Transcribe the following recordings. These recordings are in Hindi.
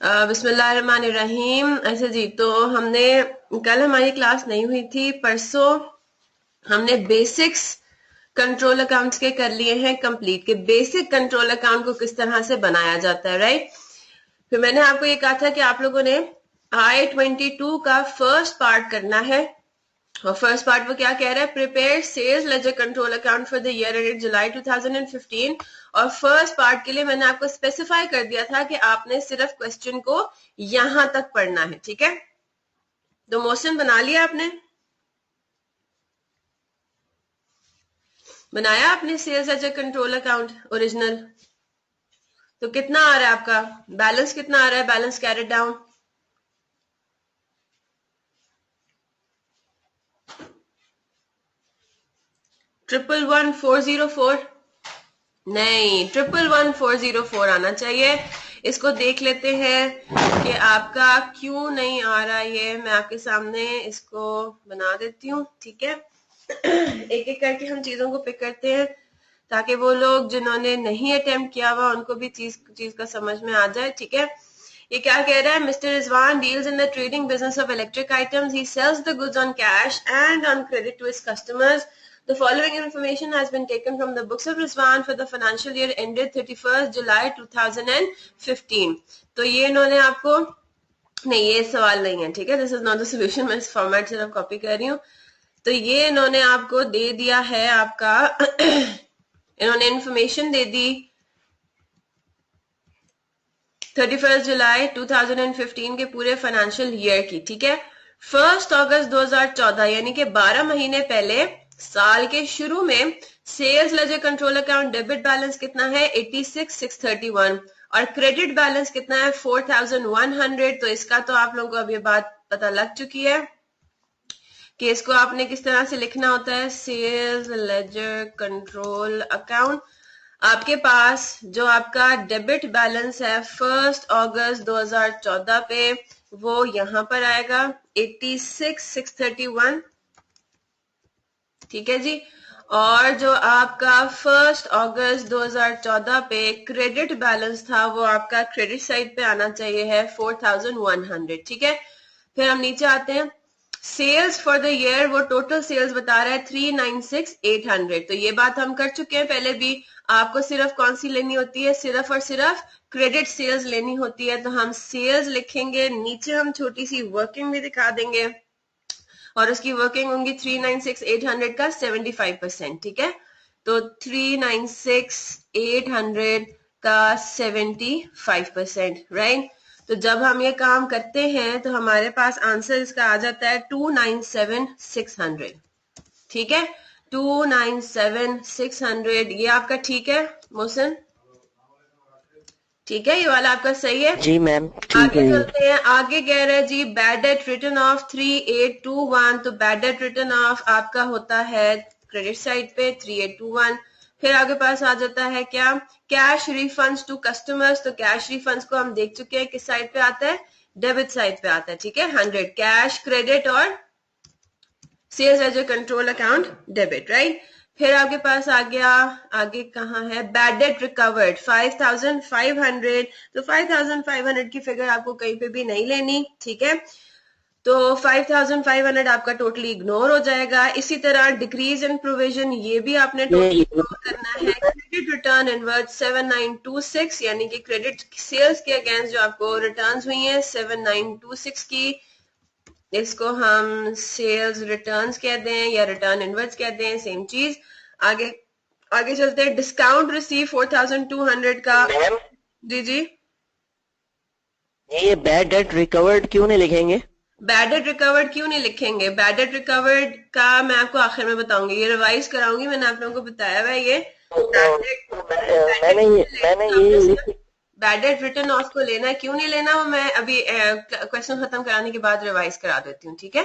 बिस्मिल्लाहिर्रहमानिर्रहीम। ऐसे जी, तो हमने कल हमारी क्लास नहीं हुई थी, परसों हमने बेसिक्स कंट्रोल अकाउंट्स के कर लिए हैं कंप्लीट, के बेसिक कंट्रोल अकाउंट को किस तरह से बनाया जाता है, राइट। फिर मैंने आपको ये कहा था कि आप लोगों ने I-22 का फर्स्ट पार्ट करना है, और फर्स्ट पार्ट वो क्या कह रहा है, prepare sales ledger control account for the year ended July 2015। और फर्स्ट पार्ट के लिए मैंने आपको स्पेसिफाई कर दिया था कि आपने सिर्फ क्वेश्चन को यहां तक पढ़ना है, ठीक है। तो मोशन बना लिया आपने, बनाया आपने sales ledger control account original. तो कितना आ रहा है आपका बैलेंस, कितना आ रहा है बैलेंस कैरेट डाउन? ट्रिपल 1404 नहीं, 111404 आना चाहिए। इसको देख लेते हैं कि आपका क्यों नहीं आ रहा। ये मैं आपके सामने इसको बना देती हूँ, ठीक है। एक एक करके हम चीजों को पिक करते हैं ताकि वो लोग जिन्होंने नहीं अटेम्प्ट किया हुआ उनको भी चीज का समझ में आ जाए, ठीक है। ये क्या कह रहा है, mister Rizwan deals in the trading business of electric items, he sells the goods on cash and on credit to his customers. The following information has been taken from the books of Rizwan for the financial year ended 31st July 2015. तो ये इन्होंने आपको, नहीं ये सवाल नहीं है, ठीक है, this is not the solution, मैं इस फॉर्मेट सिर्फ कॉपी कर रही हूँ। तो ये इन्होंने आपको दे दिया है आपका इन्होंने इंफॉर्मेशन दे दी 31 जुलाई 2015 के पूरे फाइनेंशियल ईयर की, ठीक है। 1 अगस्त 2014 यानी कि 12 महीने पहले साल के शुरू में sales ledger control account debit balance कितना है 86,631 और क्रेडिट बैलेंस कितना है 4,100। तो इसका तो आप लोगों को अब ये बात पता लग चुकी है कि इसको आपने किस तरह से लिखना होता है, सेल्स लेजर कंट्रोल अकाउंट। आपके पास जो आपका डेबिट बैलेंस है 1 अगस्त 2014 पे वो यहां पर आएगा 86,631, ठीक है जी। और जो आपका 1 अगस्त 2014 पे क्रेडिट बैलेंस था वो आपका क्रेडिट साइड पे आना चाहिए है 4,100, ठीक है। फिर हम नीचे आते हैं, सेल्स फॉर द ईयर वो टोटल सेल्स बता रहा है 396,800। तो ये बात हम कर चुके हैं पहले भी। आपको सिर्फ कौन सी लेनी होती है, सिर्फ और सिर्फ क्रेडिट सेल्स लेनी होती है। तो हम सेल्स लिखेंगे, नीचे हम छोटी सी वर्किंग भी दिखा देंगे और उसकी वर्किंग होंगी 396,800 का 75%, ठीक है। तो 396,800 का 75%, राइट। तो जब हम ये काम करते हैं तो हमारे पास आंसर इसका आ जाता है 297,600, ठीक है। 297,600 ये आपका ठीक है मोहसिन, ठीक है, ये वाला आपका सही है जी मैम, ठीक आगे है। चलते हैं, आगे कह रहे हैं जी बैड डेट रिटर्न ऑफ 3821। तो बैड डेट रिटर्न ऑफ आपका होता है क्रेडिट साइड पे 3821। फिर आपके पास आ जाता है क्या, कैश रिफंड्स टू कस्टमर्स। तो कैश रिफंड्स को हम देख चुके हैं किस साइड पे आता है, डेबिट साइड पे आता है, ठीक है। 100 कैश क्रेडिट और sales ledger control account debit, right. फिर आपके पास आ गया, आगे कहाँ है, बैड डेट रिकवर्ड 5,500। तो 5,500 की फिगर आपको कहीं पे भी नहीं लेनी, ठीक है। तो 5,500 आपका टोटली इग्नोर हो जाएगा। इसी तरह डिक्रीज इन प्रोविजन ये भी आपने टोटली इग्नोर करना है। क्रेडिट रिटर्न इनवर्ड 7,926 यानी कि क्रेडिट सेल्स के अगेंस्ट जो आपको रिटर्न्स हुई है 7,926 की, इसको हम सेल्स रिटर्न्स कहते हैं या रिटर्न इनवर्ड्स कहते हैं, सेम चीज। आगे आगे चलते हैं, डिस्काउंट रिसीव 4,200 का। मैम जी जी, ये बैड डेट रिकवर्ड क्यों नहीं लिखेंगे? बैड डेट रिकवर्ड क्यों नहीं लिखेंगे, बैड डेट रिकवर्ड का मैं आपको आखिर में बताऊंगी, ये रिवाइज कराऊंगी, मैंने आप लोगों को बताया हुआ है ये मैंने ये बैड डेट रिटर्न ऑफ को लेना है, क्यों नहीं लेना वो मैं अभी क्वेश्चन खत्म कराने के बाद रिवाइज करा देती हूँ, ठीक है।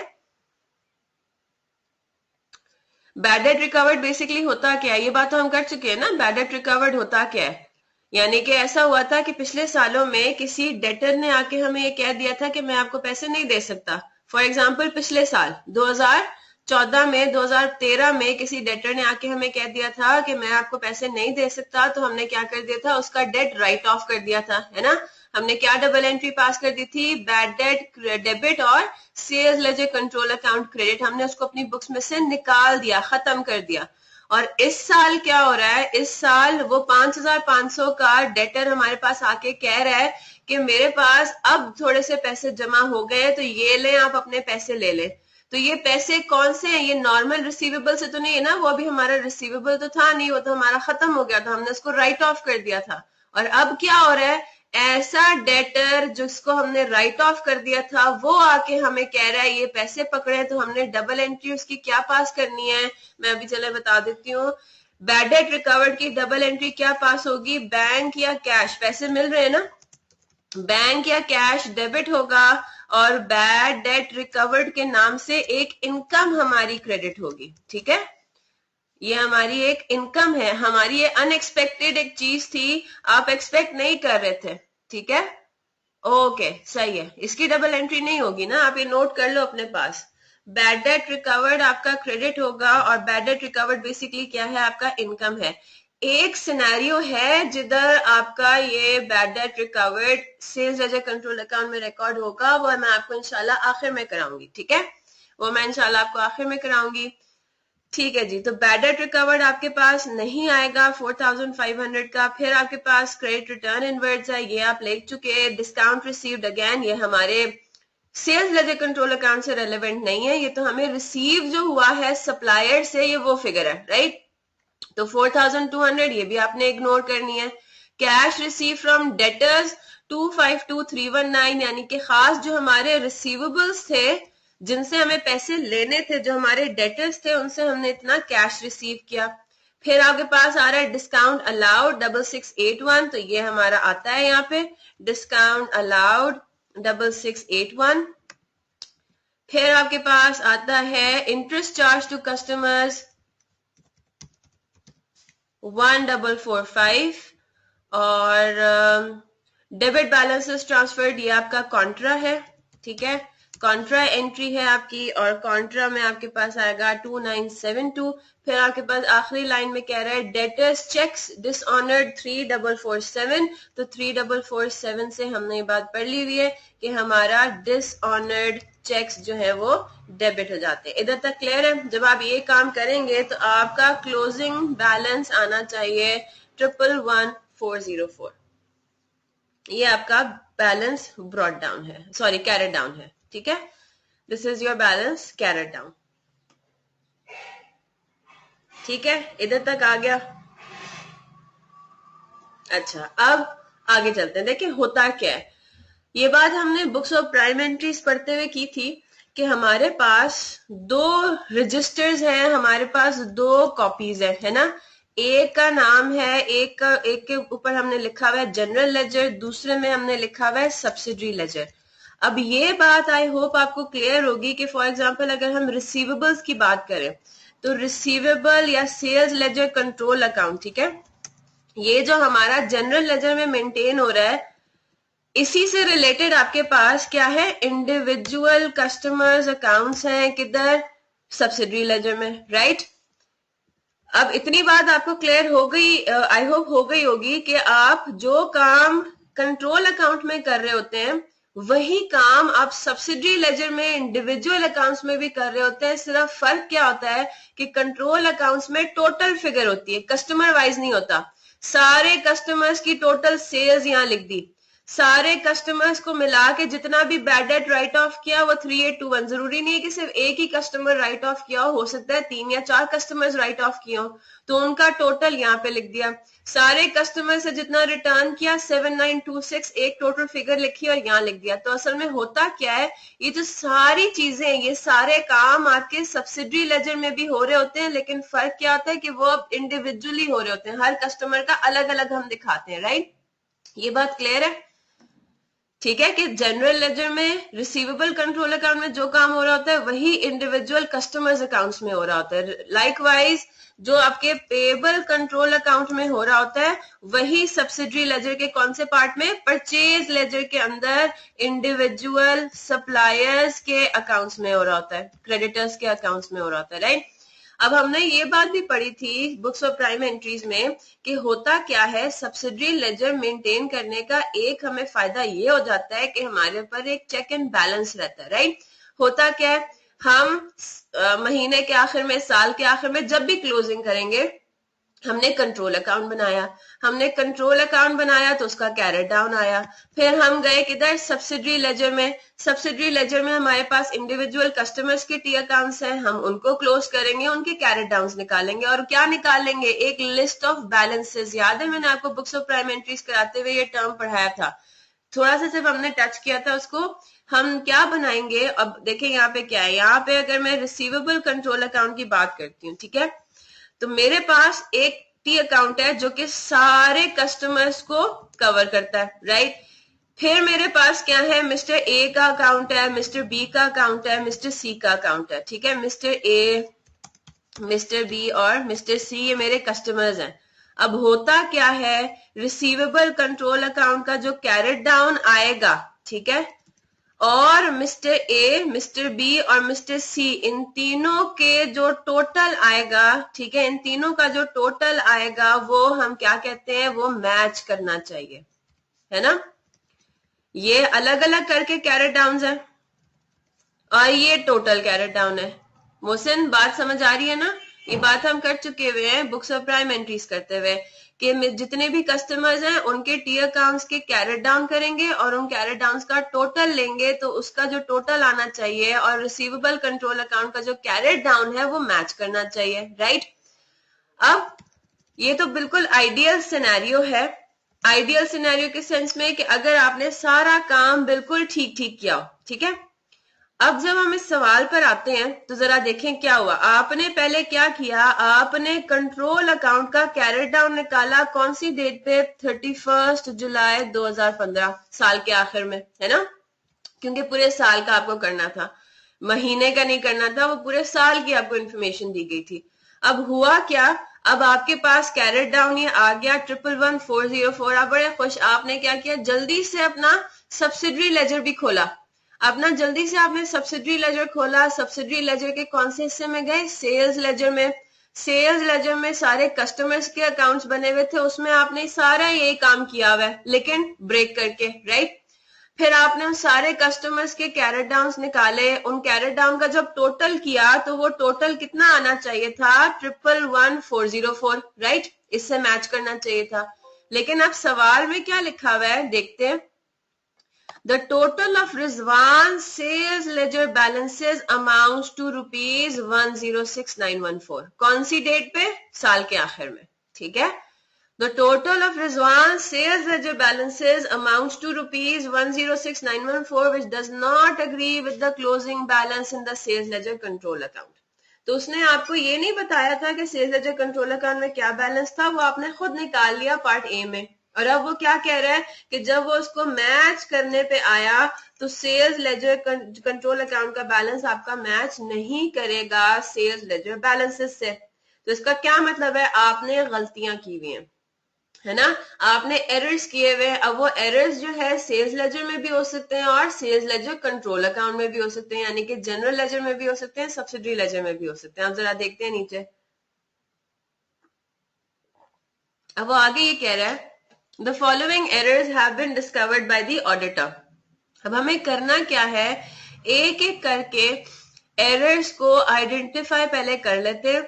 बैड डेट रिकवर्ड बेसिकली होता क्या है, ये बात तो हम कर चुके हैं ना। बैड डेट रिकवर्ड होता क्या है, यानी कि ऐसा हुआ था कि पिछले सालों में किसी डेटर ने आके हमें ये कह दिया था कि मैं आपको पैसे नहीं दे सकता। फॉर एग्जाम्पल पिछले साल 2014 में 2013 में किसी डेटर ने आके हमें कह दिया था कि मैं आपको पैसे नहीं दे सकता, तो हमने क्या कर दिया था, उसका डेट राइट ऑफ कर दिया था, है ना। हमने क्या डबल एंट्री पास कर दी थी? बैड डेट डेबिट और sales ledger control account credit, हमने उसको अपनी बुक्स में से निकाल दिया, खत्म कर दिया। और इस साल क्या हो रहा है? इस साल वो 5,500 का डेटर हमारे पास आके कह रहा है कि मेरे पास अब थोड़े से पैसे जमा हो गए, तो ये ले, आप अपने पैसे ले लें। तो ये पैसे कौन से हैं? ये नॉर्मल रिसीवेबल से तो नहीं है ना, वो अभी हमारा रिसीवेबल तो था नहीं, वो तो हमारा खत्म हो गया था, हमने उसको राइट ऑफ कर दिया था। और अब क्या हो रहा है? ऐसा डेटर जिसको हमने राइट ऑफ कर दिया था वो आके हमें कह रहा है ये पैसे पकड़े, तो हमने डबल एंट्री उसकी क्या पास करनी है? मैं अभी चले बता देती हूँ। बैड डेट रिकवर्ड की डबल एंट्री क्या पास होगी? बैंक या कैश, पैसे मिल रहे हैं ना, बैंक या कैश डेबिट होगा, और बैड डेट रिकवर्ड के नाम से एक इनकम हमारी क्रेडिट होगी। ठीक है, ये हमारी एक इनकम है, हमारी ये अनएक्सपेक्टेड एक चीज थी, आप एक्सपेक्ट नहीं कर रहे थे। ठीक है, ओके सही है, इसकी डबल एंट्री नहीं होगी ना, आप ये नोट कर लो अपने पास। बैड डेट रिकवर्ड आपका क्रेडिट होगा, और बैड डेट रिकवर्ड बेसिकली क्या है? आपका इनकम है। एक सिनेरियो है जिधर आपका ये bad debt recovered sales ledger control account में रिकॉर्ड होगा, वो मैं आपको इंशाल्लाह आखिर में कराऊंगी। ठीक है, वो मैं इंशाल्लाह आपको आखिर में कराऊंगी। ठीक है जी, तो बैड डेट रिकवर्ड आपके पास नहीं आएगा 4,500 का। फिर आपके पास क्रेडिट रिटर्न इनवर्ड्स है, ये आप ले चुके। डिस्काउंट रिसीव्ड अगेन, ये हमारे सेल्स लेजर कंट्रोल अकाउंट से रेलेवेंट नहीं है, ये तो हमें रिसीव जो हुआ है सप्लायर से, ये वो फिगर है, राइट। तो 4,200 ये भी आपने इग्नोर करनी है। कैश रिसीव फ्रॉम डेटर्स 252,319, यानी कि खास जो हमारे रिसीवेबल्स थे जिनसे हमें पैसे लेने थे, जो हमारे डेटर्स थे, उनसे हमने इतना कैश रिसीव किया। फिर आपके पास आ रहा है डिस्काउंट अलाउड 6681, तो ये हमारा आता है यहाँ पे डिस्काउंट अलाउड 6681। फिर आपके पास आता है इंटरेस्ट चार्ज टू कस्टमर्स 1445, और डेबिट बैलेंसेस ट्रांसफर्ड, ये आपका कॉन्ट्रा है। ठीक है, कॉन्ट्रा एंट्री है आपकी, और कॉन्ट्रा में आपके पास आएगा 2972। फिर आपके पास आखिरी लाइन में कह रहा है डेटर्स चेक्स डिसऑनर्ड 3447, तो 3447 से हमने ये बात पढ़ ली हुई है कि हमारा डिसऑनर्ड चेक्स जो है वो डेबिट हो जाते हैं। इधर तक क्लियर है? जब आप ये काम करेंगे तो आपका क्लोजिंग बैलेंस आना चाहिए 111,404। ये आपका बैलेंस ब्रॉट डाउन है, सॉरी कैरेट डाउन है। ठीक है, this is your balance carried down. ठीक है, इधर तक आ गया। अच्छा, अब आगे चलते हैं, देखिए होता क्या है। ये बात हमने बुक्स ऑफ प्राइम एंट्रीज पढ़ते हुए की थी कि हमारे पास दो रजिस्टर्स हैं, हमारे पास दो कॉपीज है ना। एक का नाम है, एक के ऊपर हमने लिखा हुआ है जनरल लेजर, दूसरे में हमने लिखा हुआ है सब्सिडरी लेजर। अब ये बात आई होप आपको क्लियर होगी कि फॉर एग्जांपल अगर हम रिसीवेबल्स की बात करें तो रिसीवेबल या सेल्स लेजर कंट्रोल अकाउंट, ठीक है, ये जो हमारा जनरल लेजर में मेंटेन हो रहा है, इसी से रिलेटेड आपके पास क्या है? इंडिविजुअल कस्टमर्स अकाउंट्स हैं, किधर? सब्सिडरी लेजर में, राइट। अब इतनी बात आपको क्लियर हो गई, आई होप हो गई होगी कि आप जो काम कंट्रोल अकाउंट में कर रहे होते हैं वही काम आप सब्सिडरी लेजर में इंडिविजुअल अकाउंट्स में भी कर रहे होते हैं। सिर्फ फर्क क्या होता है कि कंट्रोल अकाउंट्स में टोटल फिगर होती है, कस्टमर वाइज नहीं होता। सारे कस्टमर्स की टोटल सेल्स यहां लिख दी, सारे कस्टमर्स को मिला के जितना भी बैड डेट राइट ऑफ किया वो 3821। जरूरी नहीं है कि सिर्फ एक ही कस्टमर राइट ऑफ किया हो सकता है 3 या 4 कस्टमर्स राइट ऑफ किए हो, तो उनका टोटल यहाँ पे लिख दिया। सारे कस्टमर से जितना रिटर्न किया 7926 एक टोटल फिगर लिखी और यहाँ लिख दिया। तो असल में होता क्या है, ये जो सारी चीजें, ये सारे काम आपके सब्सिडरी लेजर में भी हो रहे होते हैं, लेकिन फर्क क्या होता है कि वो अब इंडिविजुअली हो रहे होते हैं, हर कस्टमर का अलग अलग हम दिखाते हैं, राइट। ये बात क्लियर है? ठीक है, कि जनरल लेजर में रिसीवेबल कंट्रोल अकाउंट में जो काम हो रहा होता है वही इंडिविजुअल कस्टमर्स अकाउंट्स में हो रहा होता है। लाइकवाइज जो आपके पेएबल कंट्रोल अकाउंट में हो रहा होता है वही सब्सिडरी लेजर के कौन से पार्ट में? परचेज लेजर के अंदर इंडिविजुअल सप्लायर्स के अकाउंट्स में हो रहा होता है, क्रेडिटर्स के अकाउंट्स में हो रहा होता है, राइट। अब हमने ये बात भी पढ़ी थी बुक्स ऑफ प्राइम एंट्रीज में कि होता क्या है, सब्सिडरी लेजर मेंटेन करने का एक हमें फायदा ये हो जाता है कि हमारे ऊपर एक चेक एंड बैलेंस रहता है, राइट। होता क्या है, हम महीने के आखिर में, साल के आखिर में जब भी क्लोजिंग करेंगे, हमने कंट्रोल अकाउंट बनाया तो उसका कैरेट डाउन आया। फिर हम गए किधर, सब्सिडरी लेजर में। सब्सिडरी लेजर में हमारे पास इंडिविजुअल कस्टमर्स के टी अकाउंट्स हैं, हम उनको क्लोज करेंगे, उनके कैरेट डाउन निकालेंगे। और क्या निकालेंगे, एक लिस्ट ऑफ बैलेंसेस। याद है मैंने आपको बुक्स ऑफ प्राइम एंट्रीज कराते हुए ये टर्म पढ़ाया था, थोड़ा सा सिर्फ हमने टच किया था उसको। हम क्या बनाएंगे, अब देखें यहाँ पे क्या है। यहाँ पे अगर मैं रिसीवेबल कंट्रोल अकाउंट की बात करती हूँ, ठीक है, तो मेरे पास एक टी अकाउंट है जो कि सारे कस्टमर्स को कवर करता है, राइट। फिर मेरे पास क्या है, मिस्टर ए का अकाउंट है, मिस्टर बी का अकाउंट है, मिस्टर सी का अकाउंट है, ठीक है। मिस्टर ए, मिस्टर बी और मिस्टर सी ये मेरे कस्टमर्स हैं। अब होता क्या है, रिसीवेबल कंट्रोल अकाउंट का जो कैरेट डाउन आएगा, ठीक है, और मिस्टर ए, मिस्टर बी और मिस्टर सी, इन तीनों के जो टोटल आएगा, ठीक है, इन तीनों का जो टोटल आएगा वो हम क्या कहते हैं, वो मैच करना चाहिए, है ना। ये अलग अलग करके कैरेट डाउन है और ये टोटल कैरेट डाउन है। मोहसिन बात समझ आ रही है ना, ये बात हम कर चुके हुए हैं बुक्स ऑफ प्राइम एंट्रीज करते हुए कि जितने भी कस्टमर्स हैं उनके टी अकाउंट्स के कैरेट डाउन करेंगे और उन कैरेट डाउन्स का टोटल लेंगे, तो उसका जो टोटल आना चाहिए और रिसीवेबल कंट्रोल अकाउंट का जो कैरेट डाउन है वो मैच करना चाहिए, राइट। अब ये तो बिल्कुल आइडियल सिनेरियो है। आइडियल सिनेरियो के सेंस में कि अगर आपने सारा काम बिल्कुल ठीक ठीक किया हो, ठीक है। अब जब हम इस सवाल पर आते हैं तो जरा देखें क्या हुआ। आपने पहले क्या किया, आपने कंट्रोल अकाउंट का कैरेट डाउन निकाला, कौन सी डेट पे, 31 जुलाई 2015, साल के आखिर में, है ना, क्योंकि पूरे साल का आपको करना था, महीने का नहीं करना था, वो पूरे साल की आपको इंफॉर्मेशन दी गई थी। अब हुआ क्या, अब आपके पास कैरेट डाउन ये आ गया 111404। आप बड़े खुश, आपने क्या किया, जल्दी से अपना सब्सिडरी लेजर भी खोला। अपना जल्दी से आपने सब्सिडरी लेजर खोला। सब्सिडरी लेजर के कौन से हिस्से में गए, सेल्स लेजर में। सेल्स लेजर में सारे कस्टमर्स के अकाउंट्स बने हुए थे, उसमें आपने सारा यही काम किया हुआ है, लेकिन ब्रेक करके, राइट। फिर आपने उन सारे कस्टमर्स के कैरेट डाउन निकाले, उन कैरेट डाउन का जब टोटल किया तो वो टोटल कितना आना चाहिए था, 111404, राइट, इससे मैच करना चाहिए था। लेकिन अब सवाल में क्या लिखा हुआ है देखते हैं। The total of Rizwan sales ledger balances amounts to rupees 106914। कौन सी डेट पे, साल के आखिर में, ठीक है। The total of Rizwan sales ledger balances amounts to rupees 106914 which does not agree with the closing balance in the sales ledger control account। तो उसने आपको ये नहीं बताया था कि सेल्स लेजर कंट्रोल अकाउंट में क्या बैलेंस था, वो आपने खुद निकाल लिया पार्ट ए में। और अब वो क्या कह रहा है कि जब वो उसको मैच करने पे आया तो सेल्स लेजर कंट्रोल अकाउंट का बैलेंस आपका मैच नहीं करेगा सेल्स लेजर बैलेंसेस से। तो इसका क्या मतलब है, आपने गलतियां की हुई हैं, है ना, आपने एरर्स किए हुए। अब वो एरर्स जो है सेल्स लेजर में भी हो सकते हैं और सेल्स लेजर कंट्रोल अकाउंट में भी हो सकते हैं, यानी कि जनरल लेजर में भी हो सकते हैं, सब्सिडरी लेजर में भी हो सकते हैं। आप जरा देखते हैं नीचे, अब वो आगे ये कह रहा है The following errors have been discovered by the auditor। अब हमें करना क्या है, एक एक करके एरर्स को आइडेंटिफाई पहले कर लेते हैं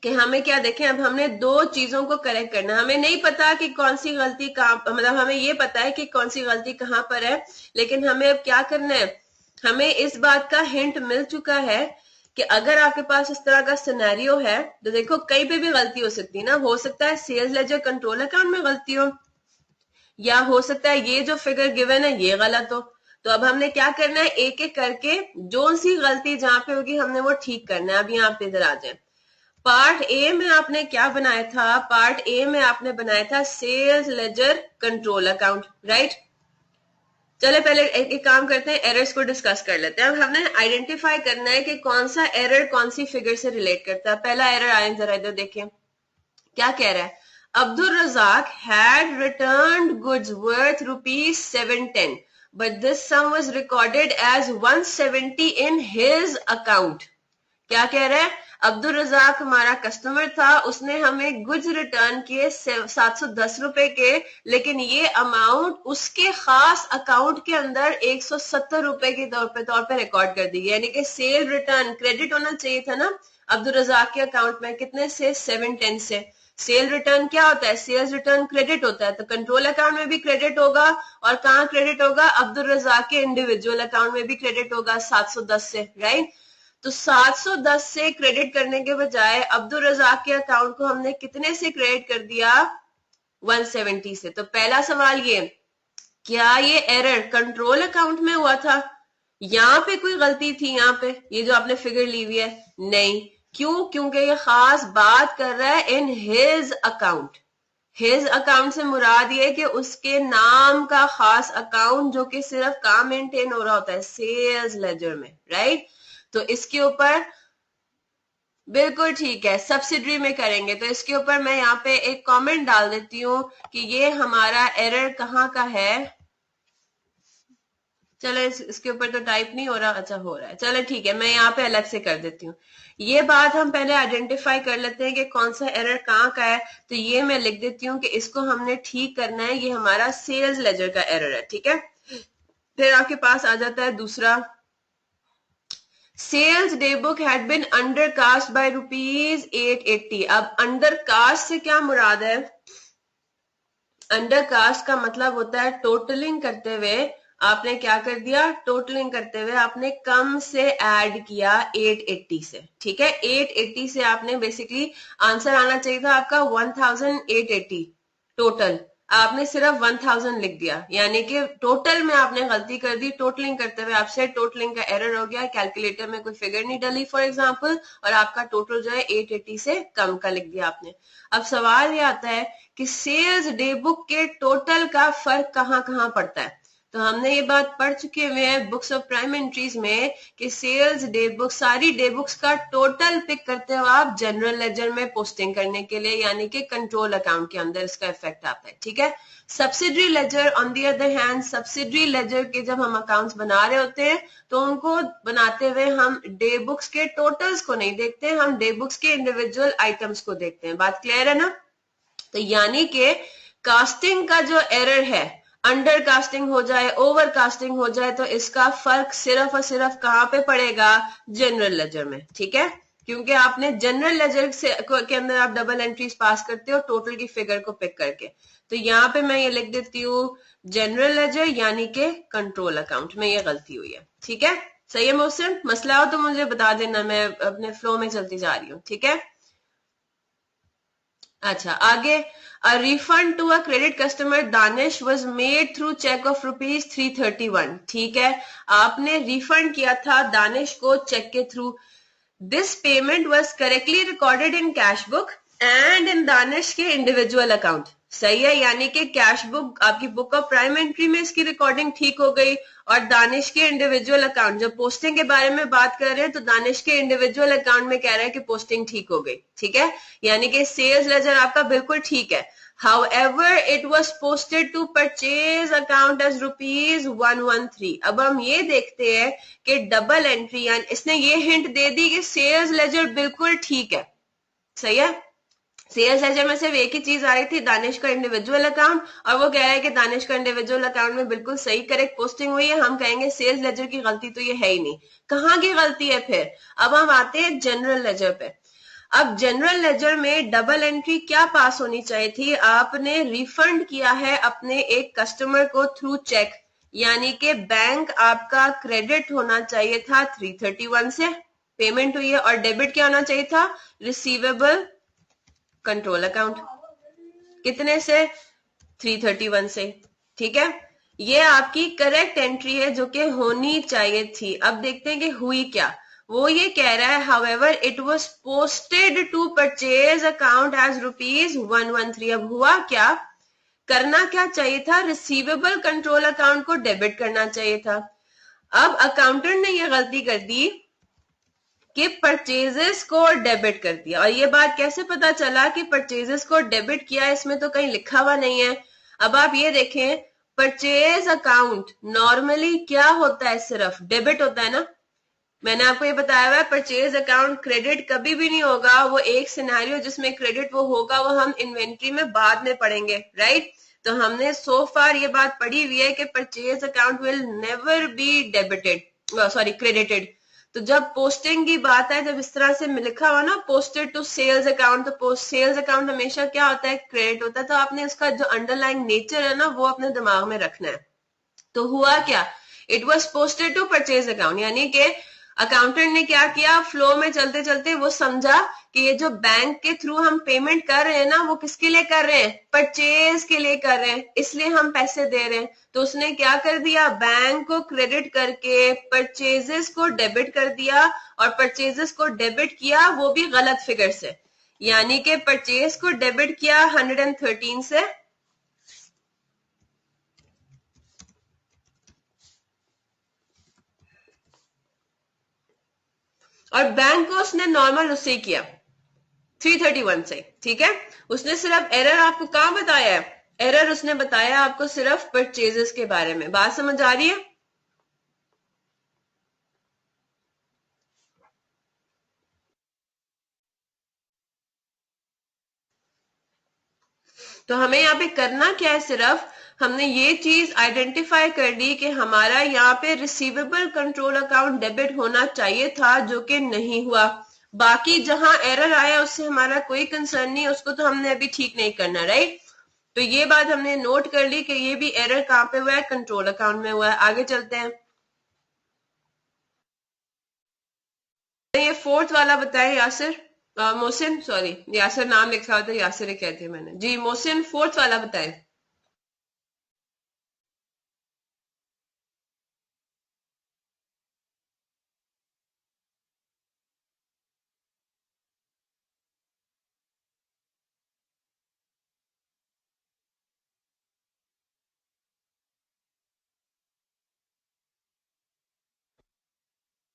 कि हमें क्या देखें। अब हमने दो चीजों को करेक्ट करना, हमें नहीं पता कि कौन सी गलती कहाँ, मतलब हमें ये पता है कि कौन सी गलती कहाँ पर है, लेकिन हमें अब क्या करना है, हमें इस बात का हिंट मिल चुका है कि अगर आपके पास इस तरह का सिनेरियो है तो देखो कहीं पे भी गलती हो सकती है ना। हो सकता है सेल्स लेजर कंट्रोल अकाउंट में गलती हो, या हो सकता है ये जो फिगर गिवन है ये गलत हो। तो अब हमने क्या करना है, एक एक करके जो सी गलती जहां पे होगी हमने वो ठीक करना है। अब यहाँ पे इधर आ जाए, पार्ट ए में आपने क्या बनाया था, पार्ट ए में आपने बनाया था sales ledger control account, right. चले पहले एक काम करते हैं, एरर्स को डिस्कस कर लेते हैं। अब हमने आइडेंटिफाई करना है कि कौन सा एरर कौन सी फिगर से रिलेट करता है। पहला एरर आए, जरा इधर देखें क्या कह रहा है। Abdul Razak had returned goods worth rupees 710, but this sum was recorded as 170 in his account। क्या कह रहा है, अब्दुल रजाक हमारा कस्टमर था, उसने हमें गुड्स रिटर्न किए 710 रुपए के, लेकिन ये अमाउंट उसके खास अकाउंट के अंदर 170 रुपए के तौर पे रिकॉर्ड कर दी, यानी कि सेल रिटर्न क्रेडिट होना चाहिए था ना अब्दुल रजाक के अकाउंट में, कितने से 710 से। सेल रिटर्न क्या होता है, सेल्स रिटर्न क्रेडिट होता है, तो कंट्रोल अकाउंट में भी क्रेडिट होगा, और कहाँ क्रेडिट होगा, अब्दुल रजाक के इंडिविजुअल अकाउंट में भी क्रेडिट होगा 710 से, राइट। तो 710 से क्रेडिट करने के बजाय अब्दुल रजाक के अकाउंट को हमने कितने से क्रेडिट कर दिया, 170 से। तो पहला सवाल ये, क्या ये एरर कंट्रोल अकाउंट में हुआ था, यहाँ पे कोई गलती थी, यहाँ पे ये जो आपने फिगर ली हुई है, नहीं। क्यों, क्योंकि ये खास बात कर रहा है in his account. His account से मुराद ये कि उसके नाम का खास अकाउंट जो कि सिर्फ काम मेंटेन हो रहा होता है सेल्स लेजर में, राइट। तो इसके ऊपर बिल्कुल ठीक है, सब्सिडरी में करेंगे। तो इसके ऊपर मैं यहाँ पे एक कमेंट डाल देती हूँ कि ये हमारा एरर कहाँ का है। चलो इसके ऊपर तो टाइप नहीं हो रहा, अच्छा हो रहा है, चलो ठीक है, मैं यहाँ पे अलग से कर देती हूँ। ये बात हम पहले आइडेंटिफाई कर लेते हैं कि कौन सा एरर कहाँ का है। तो ये मैं लिख देती हूँ कि इसको हमने ठीक करना है, ये हमारा सेल्स लेजर का एरर है, ठीक है। फिर आपके पास आ जाता है दूसरा, sales day book had been undercast by ₹880। अब अंडरकास्ट से क्या मुराद है, अंडरकास्ट का मतलब होता है टोटलिंग करते हुए आपने क्या कर दिया, टोटलिंग करते हुए आपने कम से ऐड किया 880 से, ठीक है। 880 से आपने बेसिकली आंसर आना चाहिए था आपका 1880 टोटल, आपने सिर्फ 1000 लिख दिया, यानी कि टोटल में आपने गलती कर दी। टोटलिंग करते हुए आपसे टोटलिंग का एरर हो गया, कैलकुलेटर में कोई फिगर नहीं डली फॉर एग्जांपल, और आपका टोटल जो है 880 से कम का लिख दिया आपने। अब सवाल ये आता है कि सेल्स डे बुक के टोटल का फर्क कहाँ कहाँ पड़ता है। तो हमने ये बात पढ़ चुके हुए हैं बुक्स ऑफ प्राइम एंट्रीज में कि सेल्स डे बुक, सारी डे बुक्स का टोटल पिक करते हो आप जनरल लेजर में पोस्टिंग करने के लिए, यानी कि कंट्रोल अकाउंट के अंदर इसका इफेक्ट आता है, ठीक है। Subsidiary laser on the other hand, subsidiary laser के जब हम अकाउंट्स बना रहे होते हैं तो उनको बनाते हुए हम डे बुक्स के टोटल्स को नहीं देखते, हम डे बुक्स के इंडिविजुअल आइटम्स को देखते हैं। बात क्लियर है ना। तो यानी कि कास्टिंग का जो एरर है, अंडर कास्टिंग हो जाए, ओवर कास्टिंग हो जाए, तो इसका फर्क सिर्फ और सिर्फ कहां पे पड़ेगा, जनरल लेजर में, ठीक है। क्योंकि आपने जनरल लेजर से के अंदर आप डबल एंट्रीज पास करते हो टोटल की फिगर को पिक करके। तो यहाँ पे मैं ये लिख देती हूँ जनरल लेजर यानी कि कंट्रोल अकाउंट में ये गलती हुई है, ठीक है। सही है मोहसिन, मसला हो तो मुझे बता देना, मैं अपने फ्लो में चलती जा रही हूँ, ठीक है। अच्छा आगे, a refund to a credit customer Danish was made through check of ₹331। ठीक है, आपने रिफंड किया था दानिश को चेक के through. This payment was correctly recorded in cash book and in Danish के इंडिविजुअल अकाउंट। सही है, यानी कि कैश बुक आपकी बुक ऑफ प्राइम एंट्री में इसकी रिकॉर्डिंग ठीक हो गई, और दानिश के इंडिविजुअल अकाउंट, जब पोस्टिंग के बारे में बात कर रहे हैं तो दानिश के इंडिविजुअल अकाउंट में कह रहे हैं कि पोस्टिंग ठीक हो गई, ठीक है। यानी कि सेल्स लेजर आपका बिल्कुल ठीक है। However, it was posted to purchase account as ₹113। अब हम ये देखते हैं कि डबल एंट्री, यानी इसने ये हिंट दे दी कि सेल्स लेजर बिल्कुल ठीक है, सही है। सेल्स लेजर में सिर्फ एक ही चीज आ रही थी, दानिश का इंडिविजुअल अकाउंट, और वो कह रहा है कि दानिश का इंडिविजुअल अकाउंट में बिल्कुल सही करेक्ट पोस्टिंग हुई है। हम कहेंगे सेल्स लेजर की गलती तो ये है ही नहीं, कहाँ की गलती है फिर। अब हम आते हैं जनरल लेजर पे। अब जनरल लेजर में डबल एंट्री क्या पास होनी चाहिए थी, आपने रिफंड किया है अपने एक कस्टमर को थ्रू चेक, यानी कि बैंक आपका क्रेडिट होना चाहिए था 331 से, पेमेंट हुई है, और डेबिट क्या होना चाहिए था, रिसीवेबल कंट्रोल अकाउंट, कितने से, 331 से, ठीक है। ये आपकी करेक्ट एंट्री है जो कि होनी चाहिए थी। अब देखते हैं कि हुई क्या। वो ये कह रहा है however it was posted to purchase account as ₹113। अब हुआ क्या, करना क्या चाहिए था, रिसीवेबल कंट्रोल अकाउंट को डेबिट करना चाहिए था। अब अकाउंटेंट ने ये गलती कर दी कि परचेजेस को डेबिट कर दिया, और ये बात कैसे पता चला कि परचेजेस को डेबिट किया, इसमें तो कहीं लिखा हुआ नहीं है। अब आप ये देखें, परचेज अकाउंट नॉर्मली क्या होता है, सिर्फ डेबिट होता है ना, मैंने आपको ये बताया हुआ है परचेज अकाउंट क्रेडिट कभी भी नहीं होगा। वो एक सिनेरियो जिसमें क्रेडिट वो होगा वो हम इन्वेंट्री में बाद में पढ़ेंगे, राइट। तो हमने सो फार ये बात पढ़ी हुई है कि purchase account will never be debited, sorry credited. तो जब पोस्टिंग की बात है, जब इस तरह से लिखा हुआ ना पोस्टेड टू सेल्स अकाउंट, तो सेल्स अकाउंट हमेशा क्या होता है, क्रेडिट होता है। तो आपने उसका जो अंडरलाइन नेचर है ना वो अपने दिमाग में रखना है। तो हुआ क्या, it was posted to purchase account, यानी कि अकाउंटेंट ने क्या किया, फ्लो में चलते चलते वो समझा कि ये जो बैंक के थ्रू हम पेमेंट कर रहे हैं ना वो किसके लिए कर रहे हैं, परचेज के लिए कर रहे हैं, इसलिए हम पैसे दे रहे हैं। तो उसने क्या कर दिया, बैंक को क्रेडिट करके परचेजेस को डेबिट कर दिया, और परचेजेस को डेबिट किया वो भी गलत फिगर से, यानी कि परचेज को डेबिट किया 113 से, और बैंक को उसने नॉर्मल उससे किया 331 से, ठीक है। उसने सिर्फ एरर आपको कहां बताया है, एरर उसने बताया आपको सिर्फ परचेजेस के बारे में। बात समझ आ रही है? तो हमें यहाँ पे करना क्या है, सिर्फ हमने ये चीज आइडेंटिफाई कर ली कि हमारा यहाँ पे रिसीवेबल कंट्रोल अकाउंट डेबिट होना चाहिए था, जो कि नहीं हुआ। बाकी जहां एरर आया उससे हमारा कोई कंसर्न नहीं, उसको तो हमने अभी ठीक नहीं करना, राइट। तो ये बात हमने नोट कर ली कि ये भी एरर कहां पे हुआ है, कंट्रोल अकाउंट में हुआ है। आगे चलते हैं, ये फोर्थ वाला बताएं यासिर, मोहसिन, सॉरी यासिर नाम लिखा होता है, यासिर ही कहते हैं मैंने जी। मोहसिन फोर्थ वाला बताएं।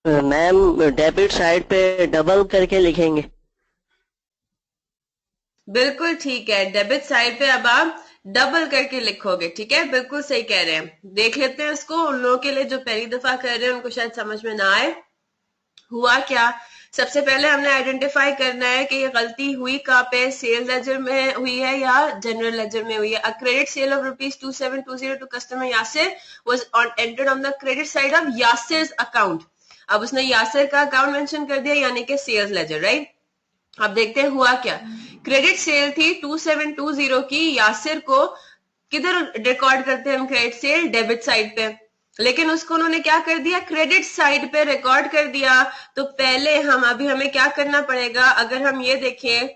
मैम डेबिट साइड पे डबल करके लिखेंगे। बिल्कुल ठीक है, डेबिट साइड पे अब आप डबल करके लिखोगे, ठीक है, बिल्कुल सही कह रहे हैं। देख लेते हैं इसको, उन लोगों के लिए जो पहली दफा कर रहे हैं उनको शायद समझ में ना आए। हुआ क्या, सबसे पहले हमने आइडेंटिफाई करना है कि ये गलती हुई कहाँ पे, सेल्स लेजर में हुई है या जनरल लेजर में हुई है। A credit sale of ₹2720 to customer Yasir was entered on the credit side of Yasir's account. अब उसने यासिर का अकाउंट मेंशन कर दिया, यानी कि सेल्स लेजर, राइट। अब देखते हैं हुआ क्या, क्रेडिट सेल थी 2720 की, यासिर को किधर रिकॉर्ड करते हैं हम क्रेडिट सेल, डेबिट साइड पे, लेकिन उसको उन्होंने क्या कर दिया, क्रेडिट साइड पे रिकॉर्ड कर दिया। तो पहले हमें क्या करना पड़ेगा, अगर हम ये देखें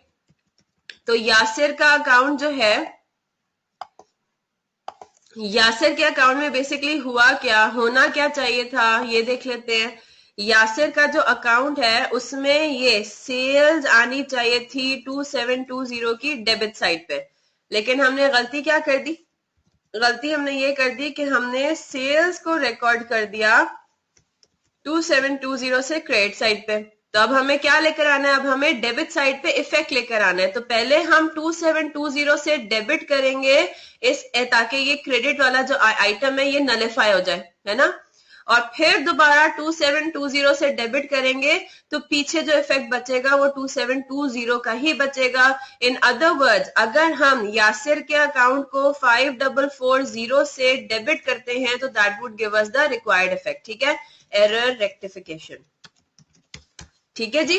तो यासिर का अकाउंट जो है, यासिर के अकाउंट में बेसिकली हुआ क्या, होना क्या चाहिए था, ये देख लेते हैं। यासिर का जो अकाउंट है उसमें ये सेल्स आनी चाहिए थी 2720 की डेबिट साइड पे, लेकिन हमने गलती क्या कर दी, गलती हमने ये कर दी कि हमने सेल्स को रिकॉर्ड कर दिया 2720 से क्रेडिट साइड पे। तो अब हमें क्या लेकर आना है, अब हमें डेबिट साइड पे इफेक्ट लेकर आना है। तो पहले हम 2720 से डेबिट करेंगे ताकि ये क्रेडिट वाला जो आइटम है ये नलिफाई हो जाए, है ना। और फिर दोबारा 2720 से डेबिट करेंगे तो पीछे जो इफेक्ट बचेगा वो 2720 का ही बचेगा। इन अदर वर्ड्स, अगर हम यासिर के अकाउंट को 5440 से डेबिट करते हैं तो that would give us the required effect, ठीक है, एरर रेक्टिफिकेशन, ठीक है जी,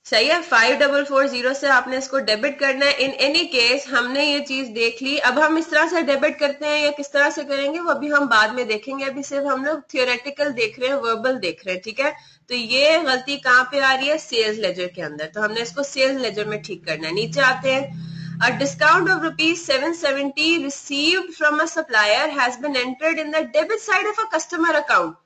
सही है। 5440 से आपने इसको डेबिट करना है। इन एनी केस हमने ये चीज देख ली, अब हम इस तरह से डेबिट करते हैं या किस तरह से करेंगे वो अभी हम बाद में देखेंगे, अभी सिर्फ हम लोग थियोरेटिकल देख रहे हैं, वर्बल देख रहे हैं, ठीक है। तो ये गलती कहाँ पे आ रही है, सेल्स लेजर के अंदर, तो हमने इसको सेल्स लेजर में ठीक करना है। नीचे आते हैं, A discount of ₹770 received from a supplier has been entered in the debit side of a customer account.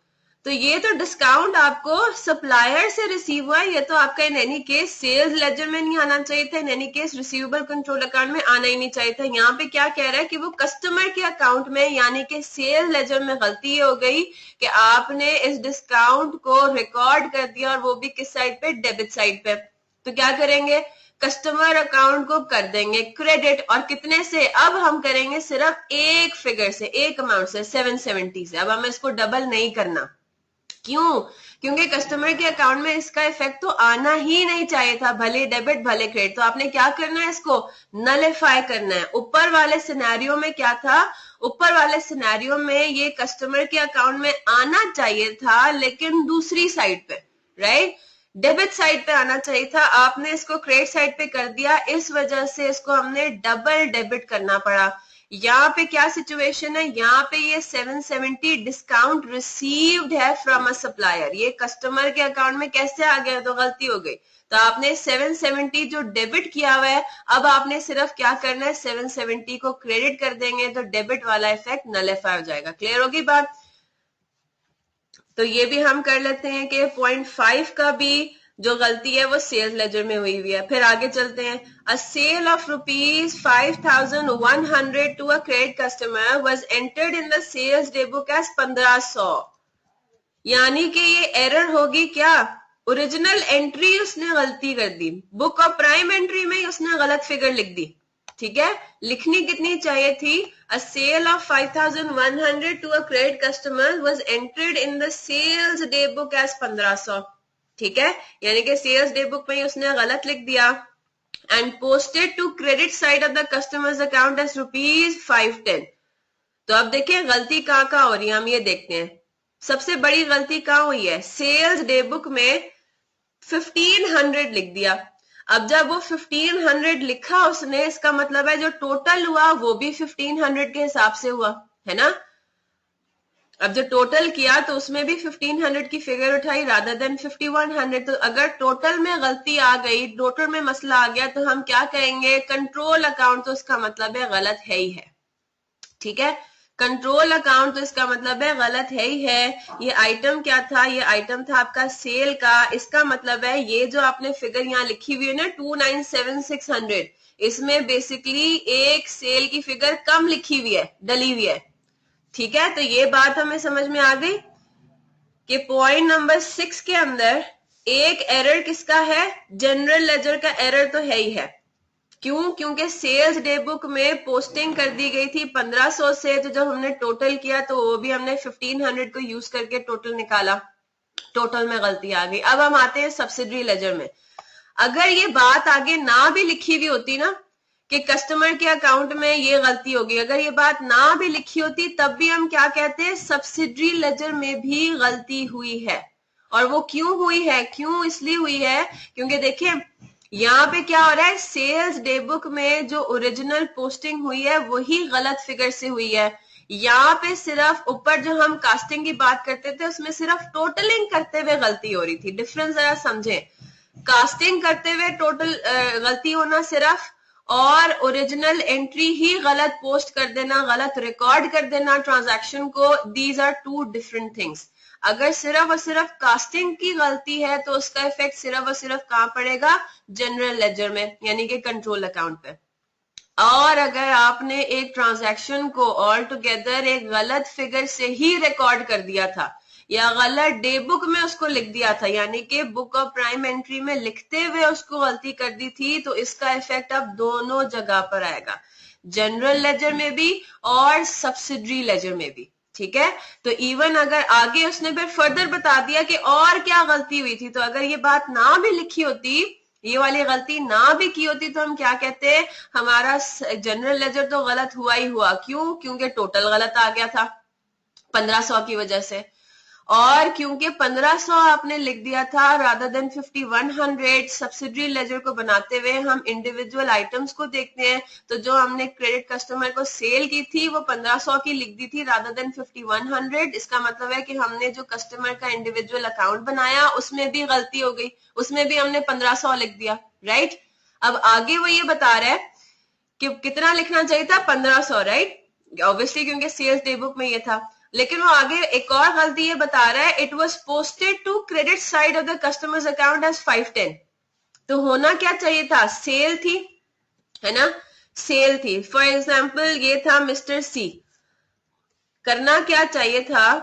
तो ये तो डिस्काउंट आपको सप्लायर से रिसीव हुआ है, ये तो आपका in any case sales ledger में नहीं आना चाहिए था, in any case receivable control account में आना ही नहीं चाहिए था। यहाँ पे क्या कह रहा है कि वो कस्टमर के अकाउंट में यानी कि सेल्स लेजर में गलती ये हो गई कि आपने इस डिस्काउंट को रिकॉर्ड कर दिया, और वो भी किस साइड पे, डेबिट साइड पे। तो क्या करेंगे, कस्टमर अकाउंट को कर देंगे क्रेडिट, और कितने से, अब हम करेंगे सिर्फ एक फिगर से, एक अमाउंट से 770 से, अब हमें इसको डबल नहीं करना, क्यों? क्योंकि कस्टमर के अकाउंट में इसका इफेक्ट तो आना ही नहीं चाहिए था, भले डेबिट भले क्रेडिट। तो आपने क्या करना है, इसको नलिफाई करना है। ऊपर वाले सिनेरियो में क्या था, ऊपर वाले सिनेरियो में ये कस्टमर के अकाउंट में आना चाहिए था, लेकिन दूसरी साइड पे, राइट, डेबिट साइड पे आना चाहिए था। आपने इसको क्रेडिट साइड पे कर दिया, इस वजह से इसको हमने डबल डेबिट करना पड़ा। यहाँ पे क्या सिचुएशन है, यहाँ पे ये 770 डिस्काउंट रिसीव्ड है फ्रॉम अ सप्लायर, ये कस्टमर के अकाउंट में कैसे आ गया, तो गलती हो गई। तो आपने 770 जो डेबिट किया हुआ है, अब आपने सिर्फ क्या करना है, 770 को क्रेडिट कर देंगे तो डेबिट वाला इफेक्ट नलिफाई हो जाएगा। क्लियर होगी बात? तो ये भी हम कर लेते हैं कि 0.5 का भी जो गलती है वो सेल्स लेजर में हुई हुई है। फिर आगे चलते हैं। A sale of ₹5,100 to a credit customer was entered in the sales day book as 1500, यानी कि ये एरर होगी क्या, ओरिजिनल एंट्री उसने गलती कर दी, बुक ऑफ प्राइम एंट्री में ही उसने गलत फिगर लिख दी। ठीक है, लिखनी कितनी चाहिए थी, a sale of 5,100 to a credit customer was entered in the sales day book as 1500। ठीक है, यानी कि सेल्स डे बुक में उसने गलत लिख दिया। And posted to credit side of the customer's account as ₹510। तो अब देखिए गलती कहाँ हो रही है, हम ये देखते हैं। सबसे बड़ी गलती कहाँ हुई है, सेल्स डे बुक में 1500 लिख दिया। अब जब वो 1500 लिखा उसने, इसका मतलब है जो टोटल हुआ वो भी 1500 के हिसाब से हुआ है ना। अब जो टोटल किया तो उसमें भी 1500 की फिगर उठाई रादर देन 5100। तो अगर टोटल में गलती आ गई, टोटल में मसला आ गया, तो हम क्या कहेंगे, कंट्रोल अकाउंट, तो इसका मतलब है गलत है ही है। ठीक है, कंट्रोल अकाउंट तो इसका मतलब है गलत है ही है। ये आइटम क्या था, ये आइटम था आपका सेल का। इसका मतलब है ये जो आपने फिगर यहाँ लिखी हुई है ना 297,600, इसमें बेसिकली एक सेल की फिगर कम लिखी हुई है, डली हुई है। ठीक है, तो ये बात हमें समझ में आ गई कि पॉइंट नंबर 6 के अंदर एक एरर किसका है, जनरल लेजर का एरर तो है ही है। क्यों? क्योंकि सेल्स डे बुक में पोस्टिंग कर दी गई थी 1500 से, तो जब हमने टोटल किया तो वो भी हमने 1500 को यूज करके टोटल निकाला, टोटल में गलती आ गई। अब हम आते हैं सब्सिडरी लेजर में। अगर ये बात आगे ना भी लिखी हुई होती ना कि कस्टमर के अकाउंट में ये गलती होगी, अगर ये बात ना भी लिखी होती तब भी हम क्या कहते हैं, सब्सिडरी लेजर में भी गलती हुई है। और वो क्यों हुई है, क्यों इसलिए हुई है क्योंकि देखिए यहाँ पे क्या हो रहा है, सेल्स डे बुक में जो ओरिजिनल पोस्टिंग हुई है वही गलत फिगर से हुई है। यहाँ पे सिर्फ ऊपर जो हम कास्टिंग की बात करते थे उसमें सिर्फ टोटलिंग करते हुए गलती हो रही थी। डिफरेंस जरा समझें, कास्टिंग करते हुए टोटल गलती होना सिर्फ, और ओरिजिनल एंट्री ही गलत पोस्ट कर देना, गलत रिकॉर्ड कर देना ट्रांजैक्शन को, these are two different things. अगर सिर्फ और सिर्फ कास्टिंग की गलती है तो उसका इफेक्ट सिर्फ और सिर्फ कहां पड़ेगा, जनरल लेजर में, यानी कि कंट्रोल अकाउंट पे। और अगर आपने एक ट्रांजैक्शन को ऑल टुगेदर एक गलत फिगर से ही रिकॉर्ड कर दिया था या गलत डे बुक में उसको लिख दिया था, यानी कि बुक ऑफ प्राइम एंट्री में लिखते हुए उसको गलती कर दी थी, तो इसका इफेक्ट अब दोनों जगह पर आएगा, जनरल लेजर में भी और सब्सिडरी लेजर में भी। ठीक है, तो इवन अगर आगे उसने फिर फर्दर बता दिया कि और क्या गलती हुई थी, तो अगर ये बात ना भी लिखी होती, ये वाली गलती ना भी की होती, तो हम क्या कहते हैं, हमारा जनरल लेजर तो गलत हुआ ही हुआ। क्यों? क्योंकि टोटल गलत आ गया था 1500 की वजह से, और क्योंकि 1500 आपने लिख दिया था रादर देन 5100। सब्सिडरी लेजर को बनाते हुए हम इंडिविजुअल आइटम्स को देखते हैं, तो जो हमने क्रेडिट कस्टमर को सेल की थी वो 1500 की लिख दी थी रादर देन 5100। इसका मतलब है कि हमने जो कस्टमर का इंडिविजुअल अकाउंट बनाया उसमें भी गलती हो गई, उसमें भी हमने 1500 लिख दिया, राइट। अब आगे वो ये बता रहा है कि कितना लिखना चाहिए था, 1500, राइट, ऑब्वियसली क्योंकि सेल्स डे बुक में ये था। लेकिन वो आगे एक और गलती ये बता रहा है, it was posted to credit side of the customer's account as 510। तो होना क्या चाहिए था, सेल थी, है ना, सेल थी। फॉर एग्जाम्पल ये था मिस्टर सी, करना क्या चाहिए था,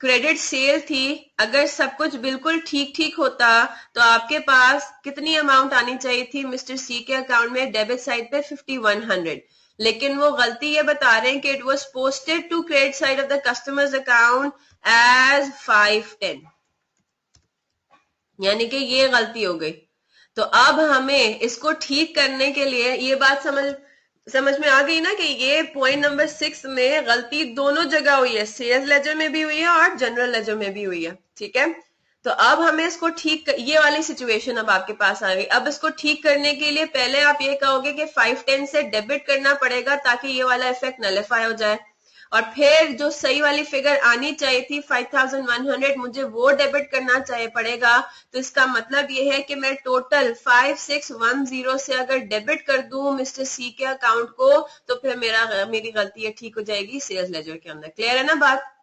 क्रेडिट सेल थी। अगर सब कुछ बिल्कुल ठीक ठीक होता तो आपके पास कितनी अमाउंट आनी चाहिए थी मिस्टर सी के अकाउंट में, डेबिट साइड पे 5100। लेकिन वो गलती ये बता रहे हैं कि it was posted to credit side of the customer's account as 510। यानी कि ये गलती हो गई। तो अब हमें इसको ठीक करने के लिए ये बात समझ में आ गई ना कि ये पॉइंट नंबर 6 में गलती दोनों जगह हुई है, सेल्स लेजर में भी हुई है और जनरल लेजर में भी हुई है। ठीक है, तो अब हमें इसको ये वाली सिचुएशन अब आपके पास आ गई। अब इसको ठीक करने के लिए पहले आप ये कहोगे कि 510 से डेबिट करना पड़ेगा ताकि ये वाला इफेक्ट नलिफाई हो जाए, और फिर जो सही वाली फिगर आनी चाहिए थी 5100 मुझे वो डेबिट करना चाहिए पड़ेगा। तो इसका मतलब ये है कि मैं टोटल 5610 से अगर डेबिट कर दूं मिस्टर सी के अकाउंट को तो फिर मेरी गलती ये ठीक हो जाएगी सेल्स लेजर के अंदर। क्लियर है ना बात?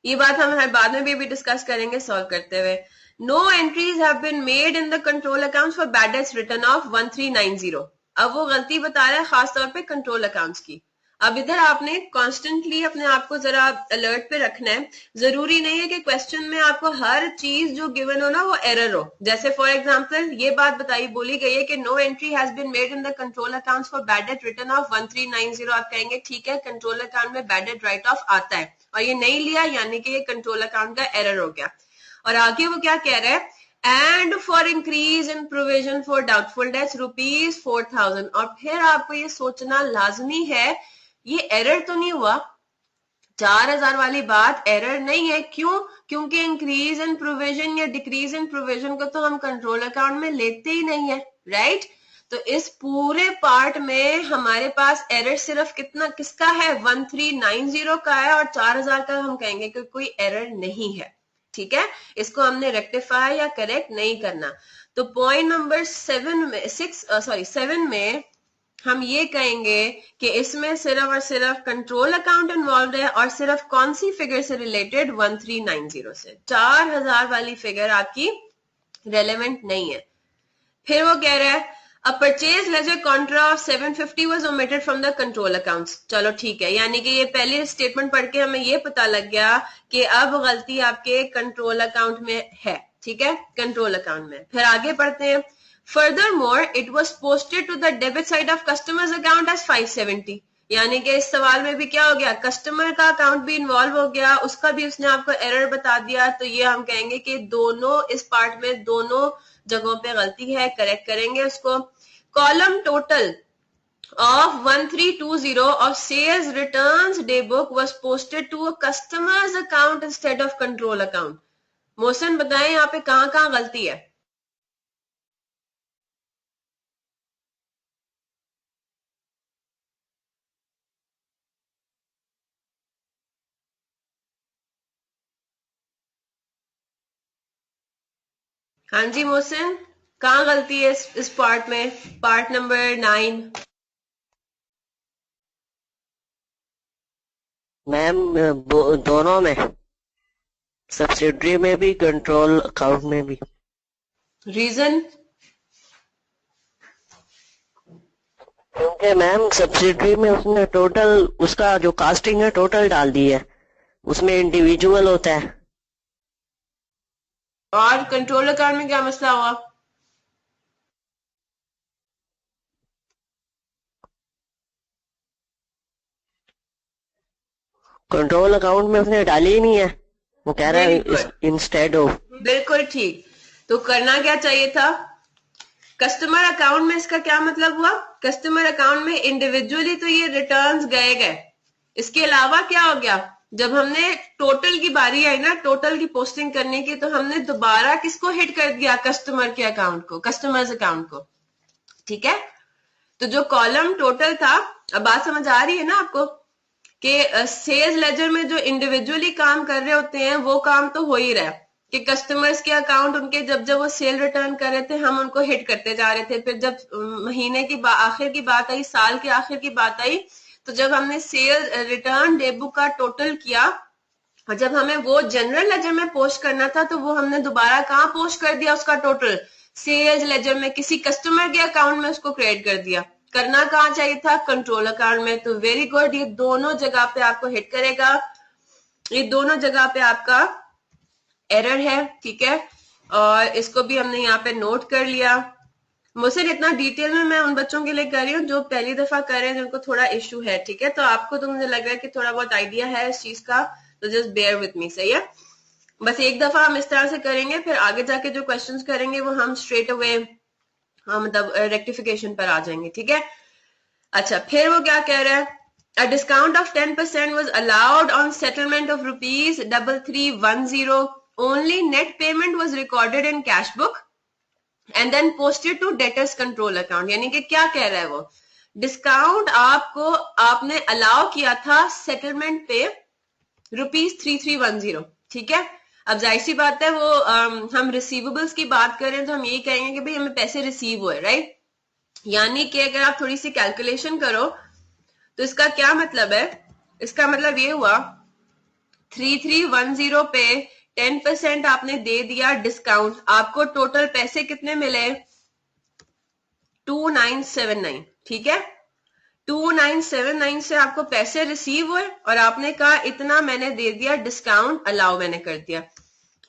ये बात हम बाद में भी डिस्कस करेंगे सॉल्व करते हुए। No entries have been made in the control accounts for bad debts written off 1390। अब वो गलती बता रहा है खास तौर पे कंट्रोल अकाउंट्स की। अब इधर आपने कॉन्स्टेंटली अपने आप को जरा अलर्ट पे रखना है। जरूरी नहीं है कि क्वेश्चन में आपको हर चीज जो गिवन हो ना वो एरर हो। जैसे फॉर एग्जांपल ये बात बोली गई है कि no entry has been made in the control accounts for bad debt written off 1390। आप कहेंगे ठीक है, कंट्रोल अकाउंट में बैड डेट राइट ऑफ आता है और ये नहीं लिया, यानी कि ये कंट्रोल अकाउंट का एरर हो गया। और आगे वो क्या कह रहा है, and for increase in provision for doubtful debts ₹4000। और फिर आपको ये सोचना लाजमी है ये एरर तो नहीं हुआ, 4000 वाली बात एरर नहीं है। क्यों? क्योंकि इंक्रीज इन प्रोविजन या डिक्रीज इन प्रोविजन को तो हम कंट्रोल अकाउंट में लेते ही नहीं है, राइट? तो इस पूरे पार्ट में हमारे पास एरर सिर्फ किसका है? 1390 का है, और 4000 का हम कहेंगे कि कोई एरर नहीं है। ठीक है, इसको हमने रेक्टिफाई या करेक्ट नहीं करना। तो पॉइंट नंबर 7 में हम ये कहेंगे कि इसमें सिर्फ और सिर्फ कंट्रोल अकाउंट इन्वॉल्व है, और सिर्फ कौन सी फिगर से रिलेटेड? 1390 से। 4000 वाली फिगर आपकी रेलेवेंट नहीं है। फिर वो कह रहा है a purchase laser Contra of 750 was omitted from the control accounts. चलो ठीक है, यानी कि ये पहली स्टेटमेंट पढ़ के हमें ये पता लग गया कि अब गलती आपके कंट्रोल अकाउंट में है। ठीक है, कंट्रोल अकाउंट में। फिर आगे पढ़ते हैं, furthermore it was posted to the debit side of customer's account as 570। यानी कि इस सवाल में भी क्या हो गया, कस्टमर का अकाउंट भी इन्वॉल्व हो गया, उसका भी उसने आपको एरर बता दिया। तो ये हम कहेंगे कि दोनों इस पार्ट में दोनों जगहों पे गलती है, करेक्ट करेंगे उसको। Column total of 1320 of sales returns day book was posted to a customer's account instead of control account। Mohsin बताएं यहाँ पे कहाँ गलती है? हाँ जी मोहसिन, कहाँ गलती है इस पार्ट में, पार्ट नंबर 9? मैम दोनों में, सब्सिडरी में भी कंट्रोल अकाउंट में भी। रीजन? क्योंकि मैम सब्सिडरी में उसने टोटल उसका जो कास्टिंग है टोटल डाल दी है, उसमें इंडिविजुअल होता है। और कंट्रोल अकाउंट में क्या मसला हुआ? कंट्रोल अकाउंट में उसने डाली ही नहीं है, वो कह रहा है इंस्टेड ऑफ। बिल्कुल ठीक। तो करना क्या चाहिए था? कस्टमर अकाउंट में इसका क्या मतलब हुआ? कस्टमर अकाउंट में इंडिविजुअली तो ये रिटर्न्स गए, इसके अलावा क्या हो गया, जब हमने टोटल की बारी आई ना, टोटल की पोस्टिंग करने की, तो हमने दोबारा किसको हिट कर दिया? कस्टमर के अकाउंट को, कस्टमर्स अकाउंट को। ठीक है, तो जो कॉलम टोटल था, अब बात समझ आ रही है ना आपको कि सेल्स लेजर में जो इंडिविजुअली काम कर रहे होते हैं वो काम तो हो ही रहा है कि कस्टमर्स के अकाउंट उनके जब वो सेल रिटर्न कर रहे थे हम उनको हिट करते जा रहे थे। फिर जब महीने की आखिर की बात आई, साल के आखिर की बात आई, तो जब हमने सेल रिटर्न डे बुक का टोटल किया और जब हमें वो जनरल लेजर में पोस्ट करना था तो वो हमने दोबारा कहाँ पोस्ट कर दिया? उसका टोटल सेल्स लेजर में किसी कस्टमर के अकाउंट में उसको क्रिएट कर दिया। करना कहाँ चाहिए था? कंट्रोल अकाउंट में। तो वेरी गुड, ये दोनों जगह पे आपको हिट करेगा, ये दोनों जगह पे आपका एरर है। ठीक है, और इसको भी हमने यहाँ पे नोट कर लिया। मुझसे इतना डिटेल में मैं उन बच्चों के लिए कर रही हूँ जो पहली दफा कर रहे हैं, जिनको थोड़ा इश्यू है। ठीक है, तो आपको तो मुझे लग रहा है कि थोड़ा बहुत आइडिया है इस चीज का, तो जस्ट बेयर विथ मी। सही है, बस एक दफा हम इस तरह से करेंगे, फिर आगे जाके जो क्वेश्चंस करेंगे वो हम स्ट्रेट अवे मतलब रेक्टिफिकेशन पर आ जाएंगे, ठीक है। अच्छा, फिर वो क्या कह रहा है, a discount of 10% was allowed on settlement of rupees 3310. Only net payment was recorded in cash book and then posted to debtors control account. यानी कि क्या कह रहा है वो, डिस्काउंट आपको आपने अलाउ किया था सेटलमेंट पे ₹3310, ठीक है। अब जाहिर सी बात है वो हम रिसीवेबल्स की बात करें तो हम यही कहेंगे कि भाई हमें पैसे रिसीव हुए, राइट। यानी कि अगर आप थोड़ी सी कैलकुलेशन करो तो इसका क्या मतलब है, इसका मतलब ये हुआ 3310 पे 10% आपने दे दिया डिस्काउंट, आपको टोटल पैसे कितने मिले, 2979, ठीक है। 2979 से आपको पैसे रिसीव हुए और आपने कहा इतना मैंने दे दिया डिस्काउंट, अलाउ मैंने कर दिया।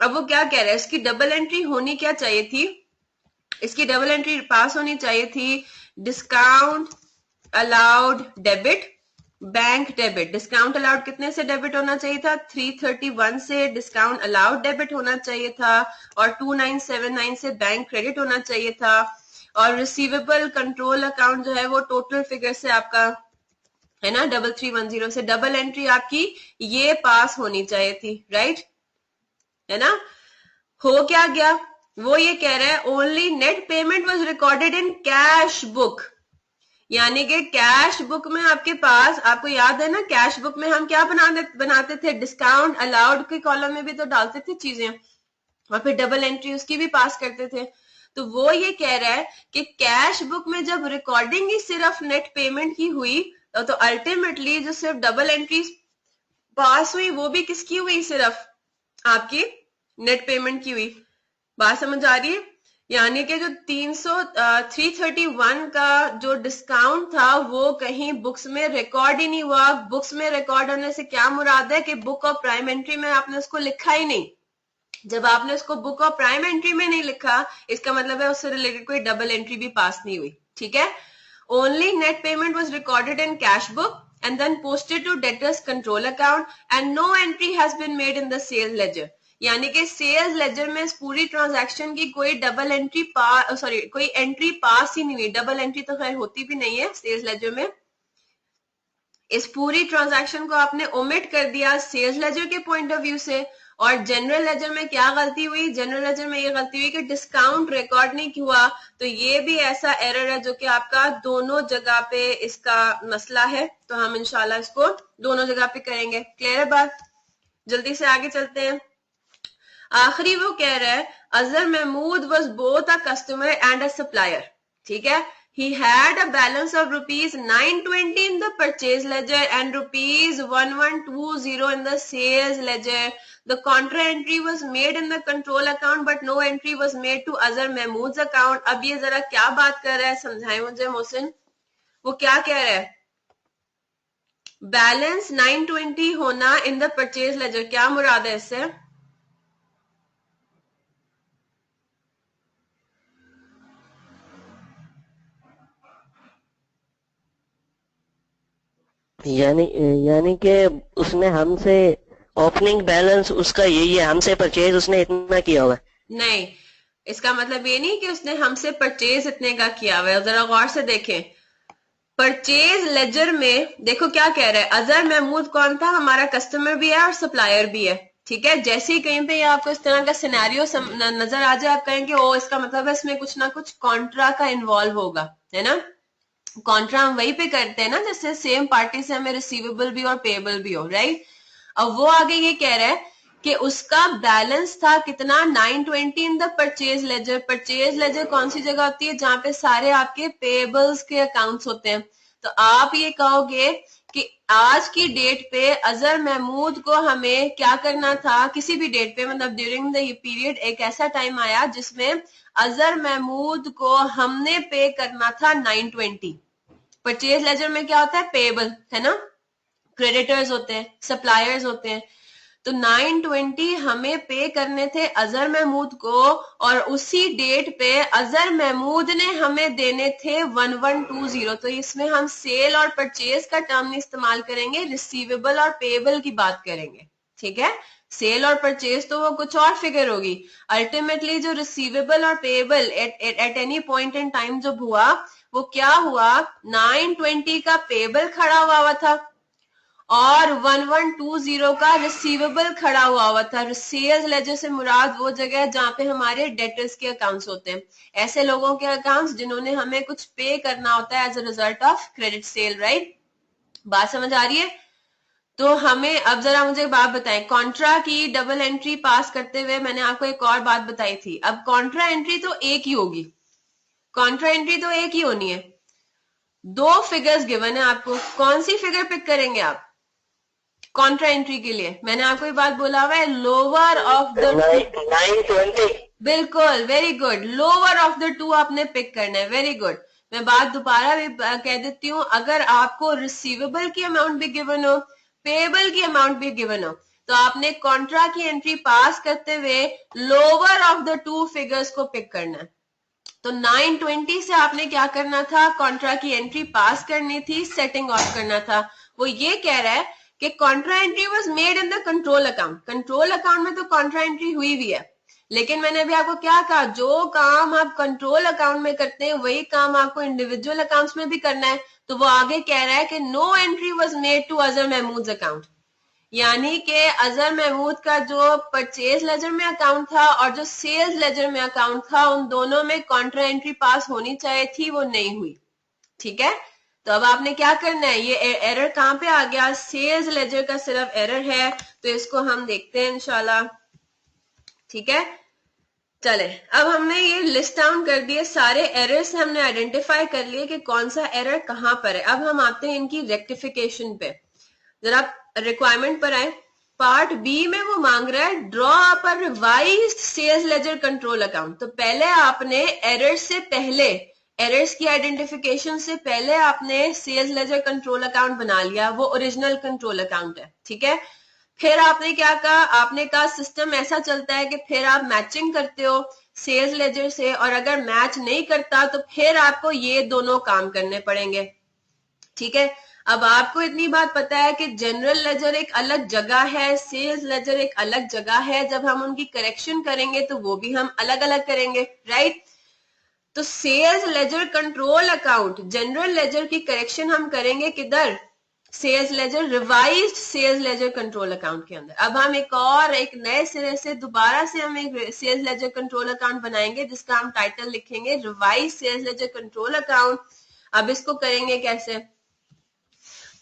अब वो क्या कह रहा है, इसकी डबल एंट्री होनी क्या चाहिए थी, इसकी डबल एंट्री पास होनी चाहिए थी, discount allowed debit, bank debit. Discount allowed कितने से डेबिट होना चाहिए था, 331 से डिस्काउंट अलाउड डेबिट होना चाहिए था, और 2979 से बैंक क्रेडिट होना चाहिए था, और रिसीवेबल कंट्रोल अकाउंट जो है वो टोटल फिगर से आपका है ना 3310 से डबल एंट्री आपकी ये पास होनी चाहिए थी, राइट, है ना। हो क्या गया, वो ये कह रहा है only net payment was recorded in cash book, यानी कि कैश बुक में आपके पास, आपको याद है ना कैश बुक में हम क्या बनाते थे, डिस्काउंट अलाउड के कॉलम में भी तो डालते थे चीजें और फिर डबल एंट्री उसकी भी पास करते थे। तो वो ये कह रहा है कि कैश बुक में जब रिकॉर्डिंग ही सिर्फ नेट पेमेंट की हुई तो अल्टीमेटली जो सिर्फ डबल एंट्री पास हुई वो भी किसकी हुई, सिर्फ आपकी नेट पेमेंट की हुई। बात समझ आ रही है, यानी कि जो 331 का जो डिस्काउंट था वो कहीं बुक्स में रिकॉर्ड ही नहीं हुआ। बुक्स में रिकॉर्ड होने से क्या मुराद है कि बुक ऑफ प्राइम एंट्री में आपने उसको लिखा ही नहीं। जब आपने उसको बुक ऑफ प्राइम एंट्री में नहीं लिखा, इसका मतलब है उससे रिलेटेड कोई डबल एंट्री भी पास नहीं हुई, ठीक है। Only net payment was recorded in cash book and then posted to debtors control account and no entry has been made in the sales ledger. यानी कि सेल्स लेजर में इस पूरी ट्रांजैक्शन की कोई डबल एंट्री कोई एंट्री पास ही नहीं हुई। डबल एंट्री तो खैर होती भी नहीं है सेल्स लेजर में। इस पूरी ट्रांजैक्शन को आपने ओमिट कर दिया सेल्स लेजर के पॉइंट ऑफ व्यू से। और जनरल लेजर में क्या गलती हुई, जनरल लेजर में ये गलती हुई कि डिस्काउंट रिकॉर्ड नहीं हुआ। तो ये भी ऐसा एरर है जो कि आपका दोनों जगह पे इसका मसला है, तो हम इंशाल्लाह इसको दोनों जगह पे करेंगे। क्लियर है बात, जल्दी से आगे चलते हैं। आखिरी वो कह रहा है Azhar Mahmood was both a customer and a supplier, ठीक है। He had a balance of rupees 920 in the purchase ledger and rupees 1120 in the sales ledger. The contra entry was made in the control account but no entry was made to Azhar Mahmood's account. अब ये जरा क्या बात कर रहा है, समझाएं मुझे मोहसिन। वो क्या कह रहा है, बैलेंस 920 होना इन द परचेज लेजर, क्या मुराद है इससे? यानी यानी कि उसने हमसे ओपनिंग बैलेंस उसका यही है, हमसे परचेज उसने इतना किया हुआ है। नहीं, इसका मतलब ये नहीं कि उसने हमसे परचेज इतने का किया हुआ है। जरा गौर से देखें, परचेज लेजर में देखो क्या कह रहा है, अजहर महमूद कौन था, हमारा कस्टमर भी है और सप्लायर भी है, ठीक है। जैसे ही कहीं पे आपको इस तरह का सिनेरियो नजर आ जाए, आप कहेंगे ओ इसका मतलब है इसमें कुछ ना कुछ कॉन्ट्रा का इन्वॉल्व होगा, है ना। कॉन्ट्रा हम वही पे करते हैं ना, जैसे सेम पार्टी से हमें रिसीवेबल भी और पेएबल भी हो, राइट। अब वो आगे ये कह रहा है कि उसका बैलेंस था कितना, 920 in the purchase laser. Purchase laser कौन सी जगह होती है, जहां पे सारे आपके पेएबल्स के अकाउंट्स होते हैं। तो आप ये कहोगे कि आज की डेट पे अजहर महमूद को हमें क्या करना था, किसी भी डेट पे मतलब ड्यूरिंग द पीरियड एक ऐसा टाइम आया जिसमें अजहर महमूद को हमने पे करना था 920। परचेज लेजर में क्या होता है, पेएबल है ना, क्रेडिटर्स होते हैं, सप्लायर्स होते हैं। तो 920 हमें पे करने थे अजहर महमूद को और उसी डेट पे अजहर महमूद ने हमें देने थे 1120। तो इसमें हम सेल और परचेज का टर्म नहीं इस्तेमाल करेंगे, रिसीवेबल और पेएबल की बात करेंगे, ठीक है, सेल और परचेज तो वो कुछ और फिगर होगी। अल्टीमेटली जो रिसीवेबल और payable at any point in time जब हुआ, वो क्या हुआ, 920 का पेएबल खड़ा हुआ था और 1120 का रिसीवेबल खड़ा हुआ था। सेल्स लेजर से मुराद वो जगह है जहां पे हमारे डेटर्स के अकाउंट्स होते हैं, ऐसे लोगों के अकाउंट्स जिन्होंने हमें कुछ पे करना होता है as a result of credit sale, right. बात समझ आ रही है? तो हमें अब जरा मुझे एक बात बताएं, कॉन्ट्रा की डबल एंट्री पास करते हुए मैंने आपको एक और बात बताई थी। अब कॉन्ट्रा एंट्री तो एक ही होगी, कॉन्ट्रा एंट्री तो एक ही होनी है। दो फिगर्स गिवन है आपको, कौन सी फिगर पिक करेंगे आप कॉन्ट्रा एंट्री के लिए? मैंने आपको ये बात बोला हुआ है, लोअर ऑफ द 920। बिल्कुल, very good, lower of the two आपने पिक करना है, वेरी गुड। मैं बात दोबारा भी कह देती हूँ, अगर आपको रिसीवेबल की अमाउंट भी गिवन हो, पेएबल की अमाउंट भी गिवन हो, तो आपने कॉन्ट्रा की एंट्री पास करते हुए lower of the two figures को पिक करना है। तो 920 से आपने क्या करना था, कॉन्ट्रा की एंट्री पास करनी थी, सेटिंग ऑफ करना था। वो ये कह रहा है कि Contra entry was made in the control account, control account में तो कॉन्ट्रा एंट्री हुई हुई है, लेकिन मैंने अभी आपको क्या कहा, जो काम आप कंट्रोल अकाउंट में करते हैं वही काम आपको इंडिविजुअल अकाउंट्स में भी करना है। तो वो आगे कह रहा है कि no entry was made to Azhar Mahmood account, यानी कि अजहर महमूद का जो परचेज लेजर में अकाउंट था और जो सेल्स लेजर में अकाउंट था, उन दोनों में कॉन्ट्रा एंट्री पास होनी चाहिए थी, वो नहीं हुई। ठीक है, तो अब आपने क्या करना है, ये एरर कहां पे आ गया, सेल्स लेजर का सिर्फ एरर है, तो इसको हम देखते हैं इंशाल्लाह। ठीक है, चले, अब हमने ये लिस्ट डाउन कर दिए, सारे एरर्स हमने आइडेंटिफाई कर लिए कि कौन सा एरर कहां पर है। अब हम आते हैं इनकी रेक्टिफिकेशन पे। जरा रिक्वायरमेंट पर आए, पार्ट बी में वो मांग रहा है draw up a revised sales ledger control account. तो पहले आपने एरर्स से पहले, एरर्स की आइडेंटिफिकेशन से पहले आपने सेल्स लेजर कंट्रोल अकाउंट बना लिया, वो ओरिजिनल कंट्रोल अकाउंट है। ठीक है, फिर आपने क्या कहा, आपने कहा सिस्टम ऐसा चलता है कि फिर आप मैचिंग करते हो सेल्स लेजर से, और अगर मैच नहीं करता तो फिर आपको ये दोनों काम करने पड़ेंगे। ठीक है, अब आपको इतनी बात पता है कि जनरल लेजर एक अलग जगह है, सेल्स लेजर एक अलग जगह है, जब हम उनकी करेक्शन करेंगे तो वो भी हम अलग अलग करेंगे, राइट। तो sales ledger control account, general ledger की करेक्शन हम करेंगे किधर, sales ledger, revised sales ledger control account के अंदर। अब हम एक नए सिरे से दोबारा से हम एक सेल्स लेजर कंट्रोल अकाउंट बनाएंगे जिसका हम टाइटल लिखेंगे revised sales ledger control account. अब इसको करेंगे कैसे,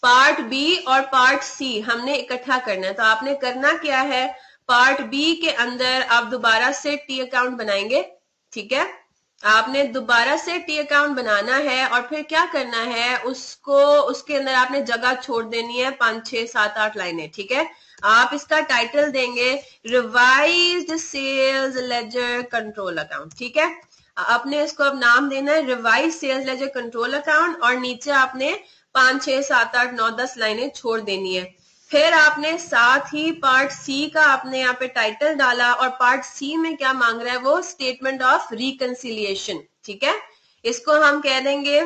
पार्ट बी और पार्ट सी हमने इकट्ठा करना है। तो आपने करना क्या है, पार्ट बी के अंदर आप दोबारा से टी अकाउंट बनाएंगे। ठीक है, आपने दोबारा से टी अकाउंट बनाना है और फिर क्या करना है, उसको उसके अंदर आपने जगह छोड़ देनी है 5, 6, 7, 8 लाइनें। ठीक है, आप इसका टाइटल देंगे revised sales ledger control account. ठीक है, आपने इसको अब नाम देना है revise sales ledger control account, और नीचे आपने 5, 6, 7, 8, 9, 10 लाइनें छोड़ देनी है। फिर आपने साथ ही पार्ट सी का आपने यहाँ पे टाइटल डाला, और पार्ट सी में क्या मांग रहा है, वो स्टेटमेंट ऑफ रिकंसिलिएशन। ठीक है, इसको हम कह देंगे,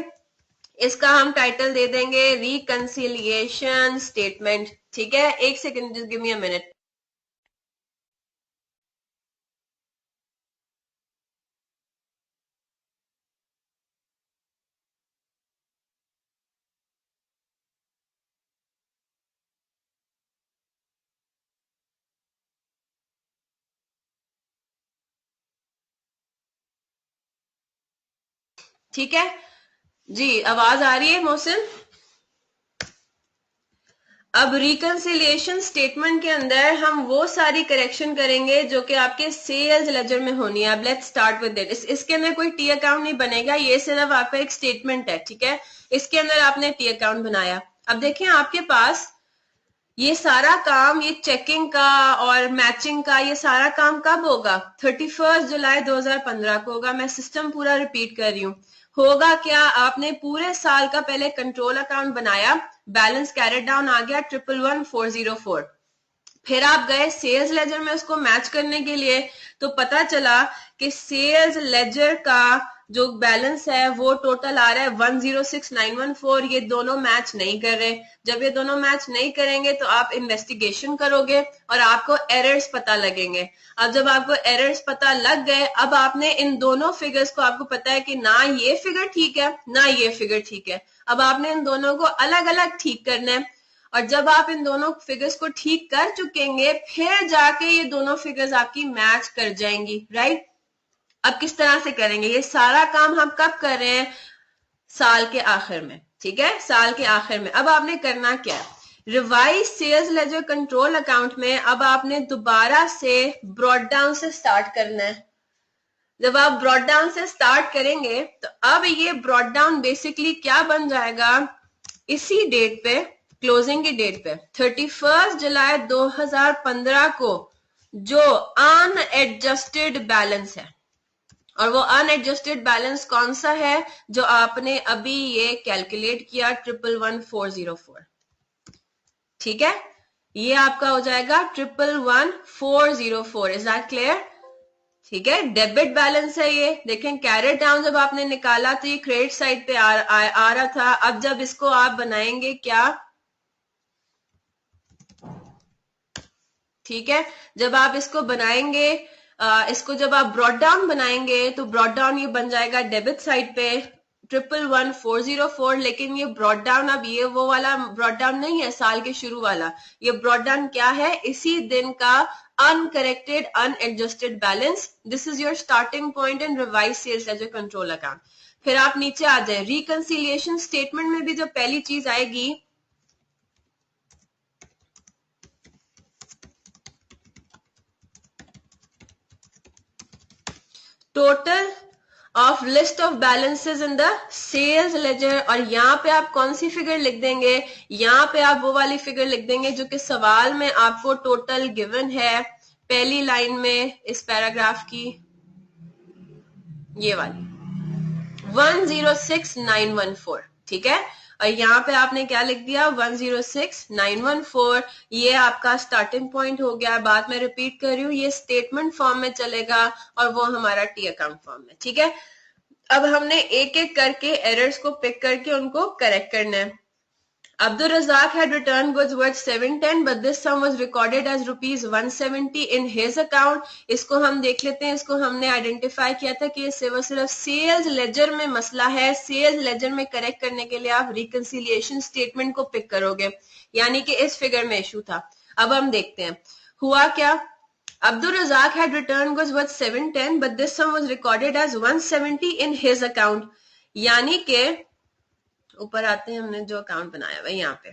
इसका हम टाइटल दे देंगे रिकंसिलिएशन स्टेटमेंट। ठीक है, एक second, just give me a minute. ठीक है जी, आवाज आ रही है मोहसिन? अब रिकंसिलिएशन स्टेटमेंट के अंदर हम वो सारी करेक्शन करेंगे जो कि आपके सेल्स लेजर में होनी है। अब लेट्स स्टार्ट विद इट। इसके अंदर कोई टी अकाउंट नहीं बनेगा, ये सिर्फ आपका एक स्टेटमेंट है। ठीक है, इसके अंदर आपने टी अकाउंट बनाया। अब देखिए आपके पास ये सारा काम, ये चेकिंग का और मैचिंग का, ये सारा काम कब होगा, 31 जुलाई 2015 को होगा। मैं सिस्टम पूरा रिपीट कर रही हूँ। होगा क्या, आपने पूरे साल का पहले कंट्रोल अकाउंट बनाया, बैलेंस कैरेट डाउन आ गया 111404। फिर आप गए सेल्स लेजर में उसको मैच करने के लिए, तो पता चला कि सेल्स लेजर का जो बैलेंस है वो टोटल आ रहा है 106914, ये दोनों मैच नहीं कर रहे। जब ये दोनों मैच नहीं करेंगे तो आप इन्वेस्टिगेशन करोगे और आपको एरर्स पता लगेंगे। अब जब आपको एरर्स पता लग गए, अब आपने इन दोनों फिगर्स को, आपको पता है कि ना ये फिगर ठीक है ना ये फिगर ठीक है, अब आपने इन दोनों को अलग अलग ठीक करना है। और जब आप इन दोनों फिगर्स को ठीक कर चुकेंगे फिर जाके ये दोनों फिगर्स आपकी मैच कर जाएंगी, राइट। अब किस तरह से करेंगे ये सारा काम, हम कब कर रहे हैं? साल के आखिर में, ठीक है, साल के आखिर में। अब आपने करना क्या है, revise sales ledger control account में अब आपने दोबारा से ब्रॉड डाउन से स्टार्ट करना है। जब आप ब्रॉड डाउन से स्टार्ट करेंगे तो अब ये ब्रॉड डाउन बेसिकली क्या बन जाएगा, इसी डेट पे, क्लोजिंग की डेट पे 31 जुलाई 2015 को जो अनएडजस्टेड बैलेंस है, और वो अनएडजस्टेड बैलेंस कौन सा है, जो आपने अभी ये कैलकुलेट किया 111404, ठीक है, ये आपका हो जाएगा 111404। Is that clear? ठीक है, डेबिट बैलेंस है ये। देखें कैरेट डाउन जब आपने निकाला तो ये क्रेडिट साइड पे आ रहा था। अब जब इसको आप बनाएंगे क्या, ठीक है, जब आप इसको बनाएंगे, इसको जब आप ब्रॉड डाउन बनाएंगे तो ब्रॉड डाउन ये बन जाएगा डेबिट साइड पे 111404। लेकिन ये ब्रॉड डाउन अब ये वो वाला ब्रॉड डाउन नहीं है साल के शुरू वाला, ये ब्रॉड डाउन क्या है, इसी दिन का uncorrected unadjusted balance. This is your starting point in revise sales ledger control account. फिर आप नीचे आ जाए, रिकंसिलिएशन स्टेटमेंट में भी जो पहली चीज आएगी, total of list of balances in the sales ledger, और यहाँ पे आप कौन सी फिगर लिख देंगे, यहाँ पे आप वो वाली फिगर लिख देंगे जो कि सवाल में आपको टोटल गिवन है पहली लाइन में इस पैराग्राफ की, ये वाली 106914, ठीक है। और यहाँ पे आपने क्या लिख दिया 106914, ये आपका स्टार्टिंग पॉइंट हो गया। बात मैं रिपीट कर रही हूँ, ये स्टेटमेंट फॉर्म में चलेगा और वो हमारा टी अकाउंट फॉर्म में, ठीक है। अब हमने एक एक करके एरर्स को पिक करके उनको करेक्ट करना है। Abdul Razak had returned goods worth 710 but this sum was recorded as rupees 170 in his account। इसको हम देख लेते हैं, इसको हमने आइडेंटिफाई किया था कि ये सिर्फ सेल्स लेजर में मसला है। सेल्स लेजर में करेक्ट करने के लिए आप रिकंसिलिएशन स्टेटमेंट को पिक करोगे, यानी कि इस फिगर में इशू था। अब हम देखते हैं हुआ क्या। Abdul Razak had returned goods worth 710 but this sum was recorded as 170 in his account, यानी कि ऊपर आते हैं, हमने जो अकाउंट बनाया हुआ है यहाँ पे,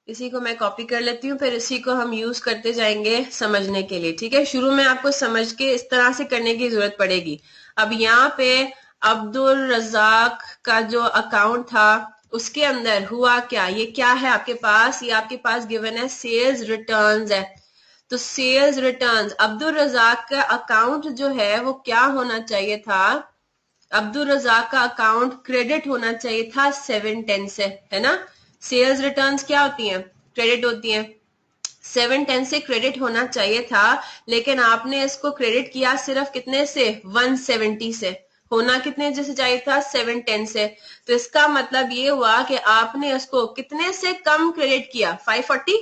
इसी को मैं कॉपी कर लेती हूँ, फिर इसी को हम यूज करते जाएंगे समझने के लिए, ठीक है। शुरू में आपको समझ के इस तरह से करने की जरूरत पड़ेगी। अब यहाँ पे अब्दुल रजाक का जो अकाउंट था उसके अंदर हुआ क्या, ये क्या है आपके पास, ये आपके पास गिवन है सेल्स रिटर्न्स है। तो सेल्स रिटर्न्स, अब्दुल रजाक का अकाउंट जो है वो क्या होना चाहिए था, अब्दुल रजाक का अकाउंट क्रेडिट होना चाहिए था 710 से, है ना। सेल्स रिटर्न्स क्या होती हैं, क्रेडिट होती हैं, 710 से क्रेडिट होना चाहिए था, लेकिन आपने इसको क्रेडिट किया सिर्फ कितने से, 170 से। होना कितने जैसे चाहिए था, 710 से। तो इसका मतलब ये हुआ कि आपने इसको कितने से कम क्रेडिट किया, 540,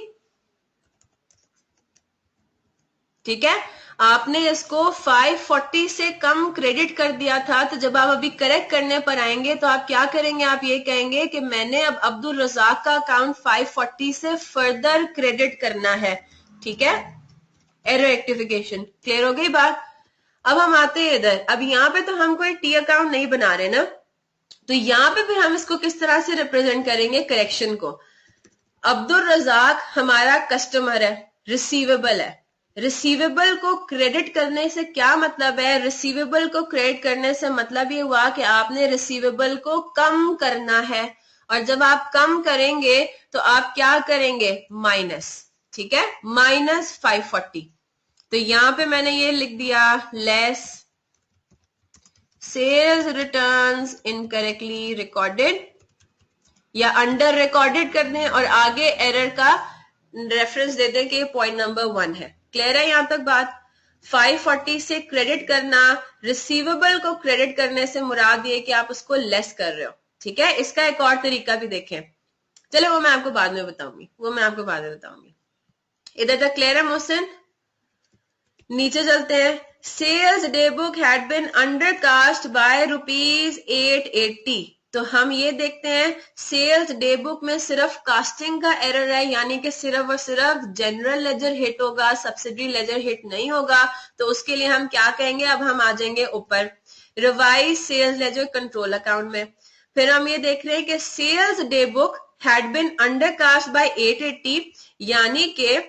ठीक है। आपने इसको 540 से कम क्रेडिट कर दिया था। तो जब आप अभी करेक्ट करने पर आएंगे तो आप क्या करेंगे, आप ये कहेंगे कि मैंने अब अब्दुल रजाक का अकाउंट 540 से फर्दर क्रेडिट करना है, ठीक है। एरर रेक्टिफिकेशन क्लियर हो गई बात। अब हम आते हैं इधर, अब यहाँ पे तो हम कोई टी अकाउंट नहीं बना रहे ना, तो यहाँ पे फिर हम इसको किस तरह से रिप्रेजेंट करेंगे करेक्शन को। अब्दुल रजाक हमारा कस्टमर है, रिसीवेबल है। रिसीवेबल को क्रेडिट करने से क्या मतलब है, रिसीवेबल को क्रेडिट करने से मतलब ये हुआ कि आपने रिसीवेबल को कम करना है, और जब आप कम करेंगे तो आप क्या करेंगे, माइनस, ठीक है, माइनस 540। तो यहां पे मैंने ये लिख दिया less sales returns incorrectly recorded, या अंडर रिकॉर्डेड कर दें और आगे एरर का रेफरेंस दे दें कि पॉइंट नंबर 1 है। क्लियर है यहां तक बात। 540 से क्रेडिट करना, रिसीवेबल को क्रेडिट करने से मुराद ये कि आप उसको लेस कर रहे हो, ठीक है। इसका एक और तरीका भी देखें, चलो वो मैं आपको बाद में बताऊंगी, इधर तक क्लियर है मोहसिन? नीचे चलते हैं। Sales day book had been undercast by ₹880। तो हम ये देखते हैं सेल्स डे बुक में सिर्फ कास्टिंग का एरर है, यानी कि सिर्फ और सिर्फ जनरल लेजर हिट होगा, सब्सिडरी लेजर हिट नहीं होगा। तो उसके लिए हम क्या कहेंगे, अब हम आ जाएंगे ऊपर revise sales ledger control account में। फिर हम ये देख रहे हैं कि sales day book had been undercast by 880, यानी कि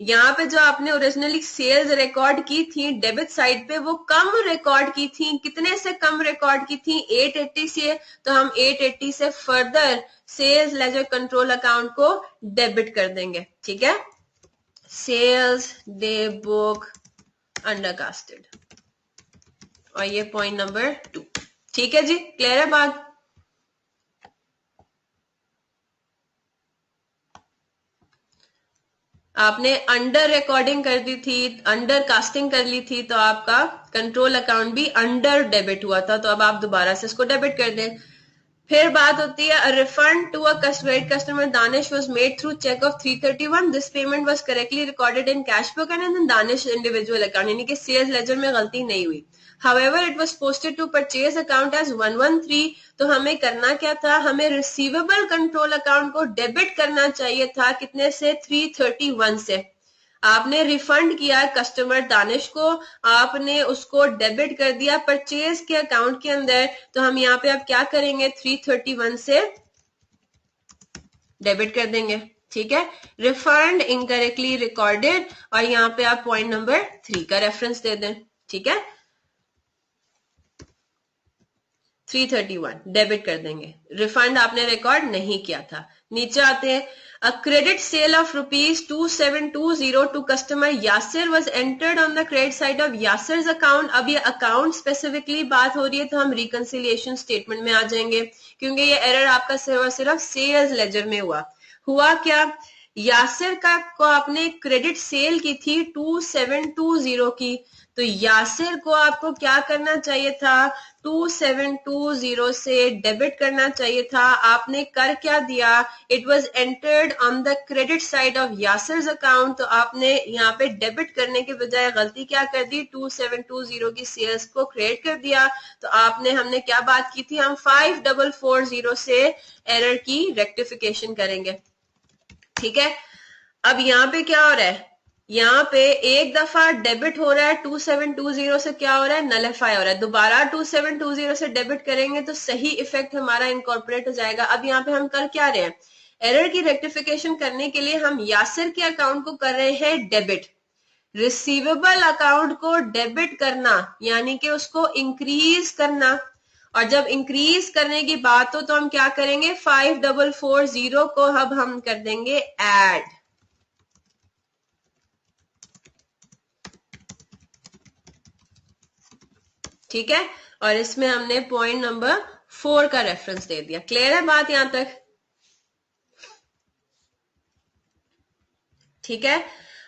यहाँ पे जो आपने ओरिजिनली सेल्स रिकॉर्ड की थी डेबिट साइड पे, वो कम रिकॉर्ड की थी। कितने से कम रिकॉर्ड की थी? 880 से। तो हम 880 से further sales ledger control account को डेबिट कर देंगे, ठीक है। सेल्स डे बुक अंडरकास्टेड, और ये पॉइंट नंबर 2, ठीक है जी, क्लियर है बात? आपने अंडर रिकॉर्डिंग कर दी थी, अंडर कास्टिंग कर ली थी, तो आपका कंट्रोल अकाउंट भी अंडर डेबिट हुआ था। तो अब आप दोबारा से इसको डेबिट कर दें। फिर बात होती है refund to a customer Danish was made through cheque of 331। This payment was correctly recorded in cash book and in Danish individual account, यानी कि सेल्स लेजर में गलती नहीं हुई। However, it was posted to purchase account as 113। तो हमें करना क्या था, हमें रिसीवेबल कंट्रोल अकाउंट को डेबिट करना चाहिए था, कितने से? 331 से। आपने रिफंड किया कस्टमर दानिश को, आपने उसको डेबिट कर दिया परचेज के अकाउंट के अंदर। तो हम यहाँ पे अब क्या करेंगे, 331 से डेबिट कर देंगे, ठीक है। रिफंड इनकरेक्टली रिकॉर्डेड, और यहाँ पे आप पॉइंट नंबर 3 का रेफरेंस दे दें, ठीक है। 331 डेबिट कर देंगे, रिफंड आपने रिकॉर्ड नहीं किया था। नीचे आते हैं, a credit sale of ₹2720 to customer Yasir was entered on the credit side of Yasir's account. अब ये अकाउंट स्पेसिफिकली बात हो रही है, तो हम रिकंसिलिएशन स्टेटमेंट में आ जाएंगे, क्योंकि ये एरर आपका सिर्फ और सिर्फ सेल्स लेजर में हुआ क्या, यासिर का को आपने क्रेडिट सेल की थी 2720 की। तो यासिर को आपको क्या करना चाहिए था, 2720 से डेबिट करना चाहिए था। आपने कर क्या दिया, it was entered on the credit side of Yasir's account. तो आपने यहाँ पे डेबिट करने के बजाय गलती क्या कर दी, 2720 की सेल्स को क्रेडिट कर दिया। तो हमने क्या बात की थी, हम 5440 से एरर की रेक्टिफिकेशन करेंगे, ठीक है। अब यहाँ पे क्या हो रहा है, यहाँ पे एक दफा डेबिट हो रहा है 2720 से, क्या हो रहा है, नलिफाई हो रहा है। दोबारा 2720 से डेबिट करेंगे तो सही इफेक्ट हमारा इनकॉर्पोरेट हो जाएगा। अब यहाँ पे हम कर क्या रहे हैं, एरर की रेक्टिफिकेशन करने के लिए हम यासिर के अकाउंट को कर रहे हैं डेबिट, रिसीवेबल अकाउंट को डेबिट करना, यानी कि उसको इंक्रीज करना। और जब इंक्रीज करने की बात हो तो हम क्या करेंगे, 5440 को अब हम कर देंगे ऐड, ठीक है। और इसमें हमने पॉइंट नंबर 4 का रेफरेंस दे दिया। क्लियर है बात यहां तक? ठीक है।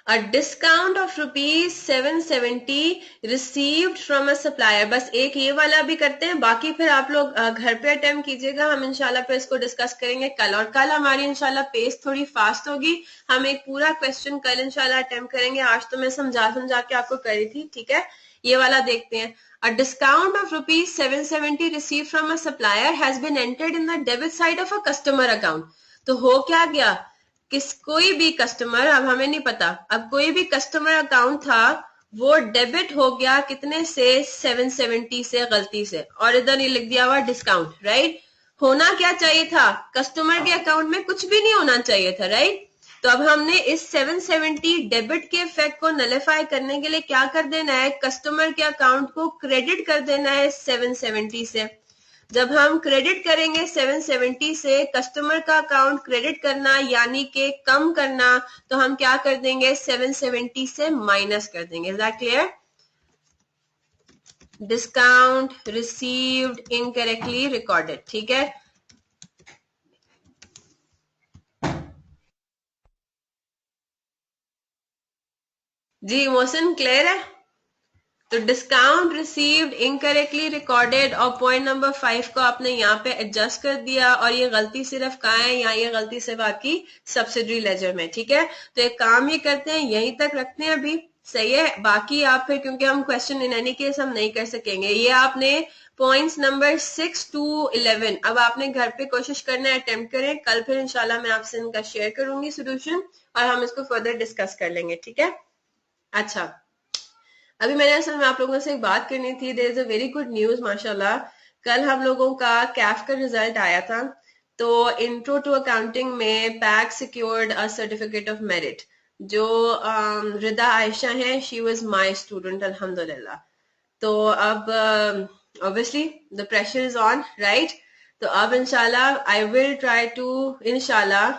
अ discount of ₹770 received from a supplier. बस एक ये वाला भी करते हैं, बाकी फिर आप लोग घर पे अटेम्प्ट कीजिएगा, हम इंशाल्लाह फिर इसको डिस्कस करेंगे कल। और कल हमारी इंशाल्लाह पेस थोड़ी फास्ट होगी, हम एक पूरा क्वेश्चन कल इंशाल्लाह अटेम्प्ट करेंगे। आज तो मैं समझा के आपको करी थी, ठीक है। ये वाला देखते हैं। A discount of ₹770 received from a supplier has been entered in the debit side of a customer account। तो हो क्या गया, कोई भी कस्टमर, अब हमें नहीं पता, अब कोई भी कस्टमर अकाउंट था वो डेबिट हो गया, कितने से, 770 से गलती से, और इधर ये लिख दिया हुआ डिस्काउंट, राइट। होना क्या चाहिए था, कस्टमर के अकाउंट में कुछ भी नहीं होना चाहिए था, राइट। तो अब हमने इस 770 डेबिट के इफेक्ट को नलिफाई करने के लिए क्या कर देना है, कस्टमर के अकाउंट को क्रेडिट कर देना है 770 से। जब हम क्रेडिट करेंगे 770 से, कस्टमर का अकाउंट क्रेडिट करना यानी कि कम करना, तो हम क्या कर देंगे, 770 से माइनस कर देंगे। Is that clear? Discount received incorrectly recorded, ठीक है। जी मोहसिन, क्लियर है? तो डिस्काउंट रिसीव्ड इनकरेक्टली रिकॉर्डेड और पॉइंट नंबर 5 को आपने यहाँ पे एडजस्ट कर दिया और ये गलती सिर्फ कहाँ है, यहाँ ये गलती सिर्फ आपकी सब्सिडरी लेजर में, ठीक है। तो एक काम ये करते हैं, यहीं तक रखते हैं अभी, सही है। बाकी आप फिर, क्योंकि हम क्वेश्चन इन एनी केस हम नहीं कर सकेंगे, ये आपने पॉइंट्स नंबर 6 to 11 अब आपने घर पे कोशिश करना है, अटेम्प्ट करें। कल फिर इंशाल्लाह मैं आपसे इनका शेयर करूंगी सोल्यूशन और हम इसको फर्दर डिस्कस कर लेंगे, ठीक है। अच्छा, अभी मैंने असल में आप लोगों से एक बात करनी थी। There is a very good news माशाल्लाह। कल हम लोगों का कैफ का रिजल्ट आया था, तो इंट्रो टू अकाउंटिंग में pack secured a certificate of merit. जो रिदा आयशा है, शी वाज माय स्टूडेंट अल्हम्दुलिल्लाह। तो अब obviously the pressure is on, right. तो अब इंशाल्लाह आई विल ट्राई टू इंशाल्लाह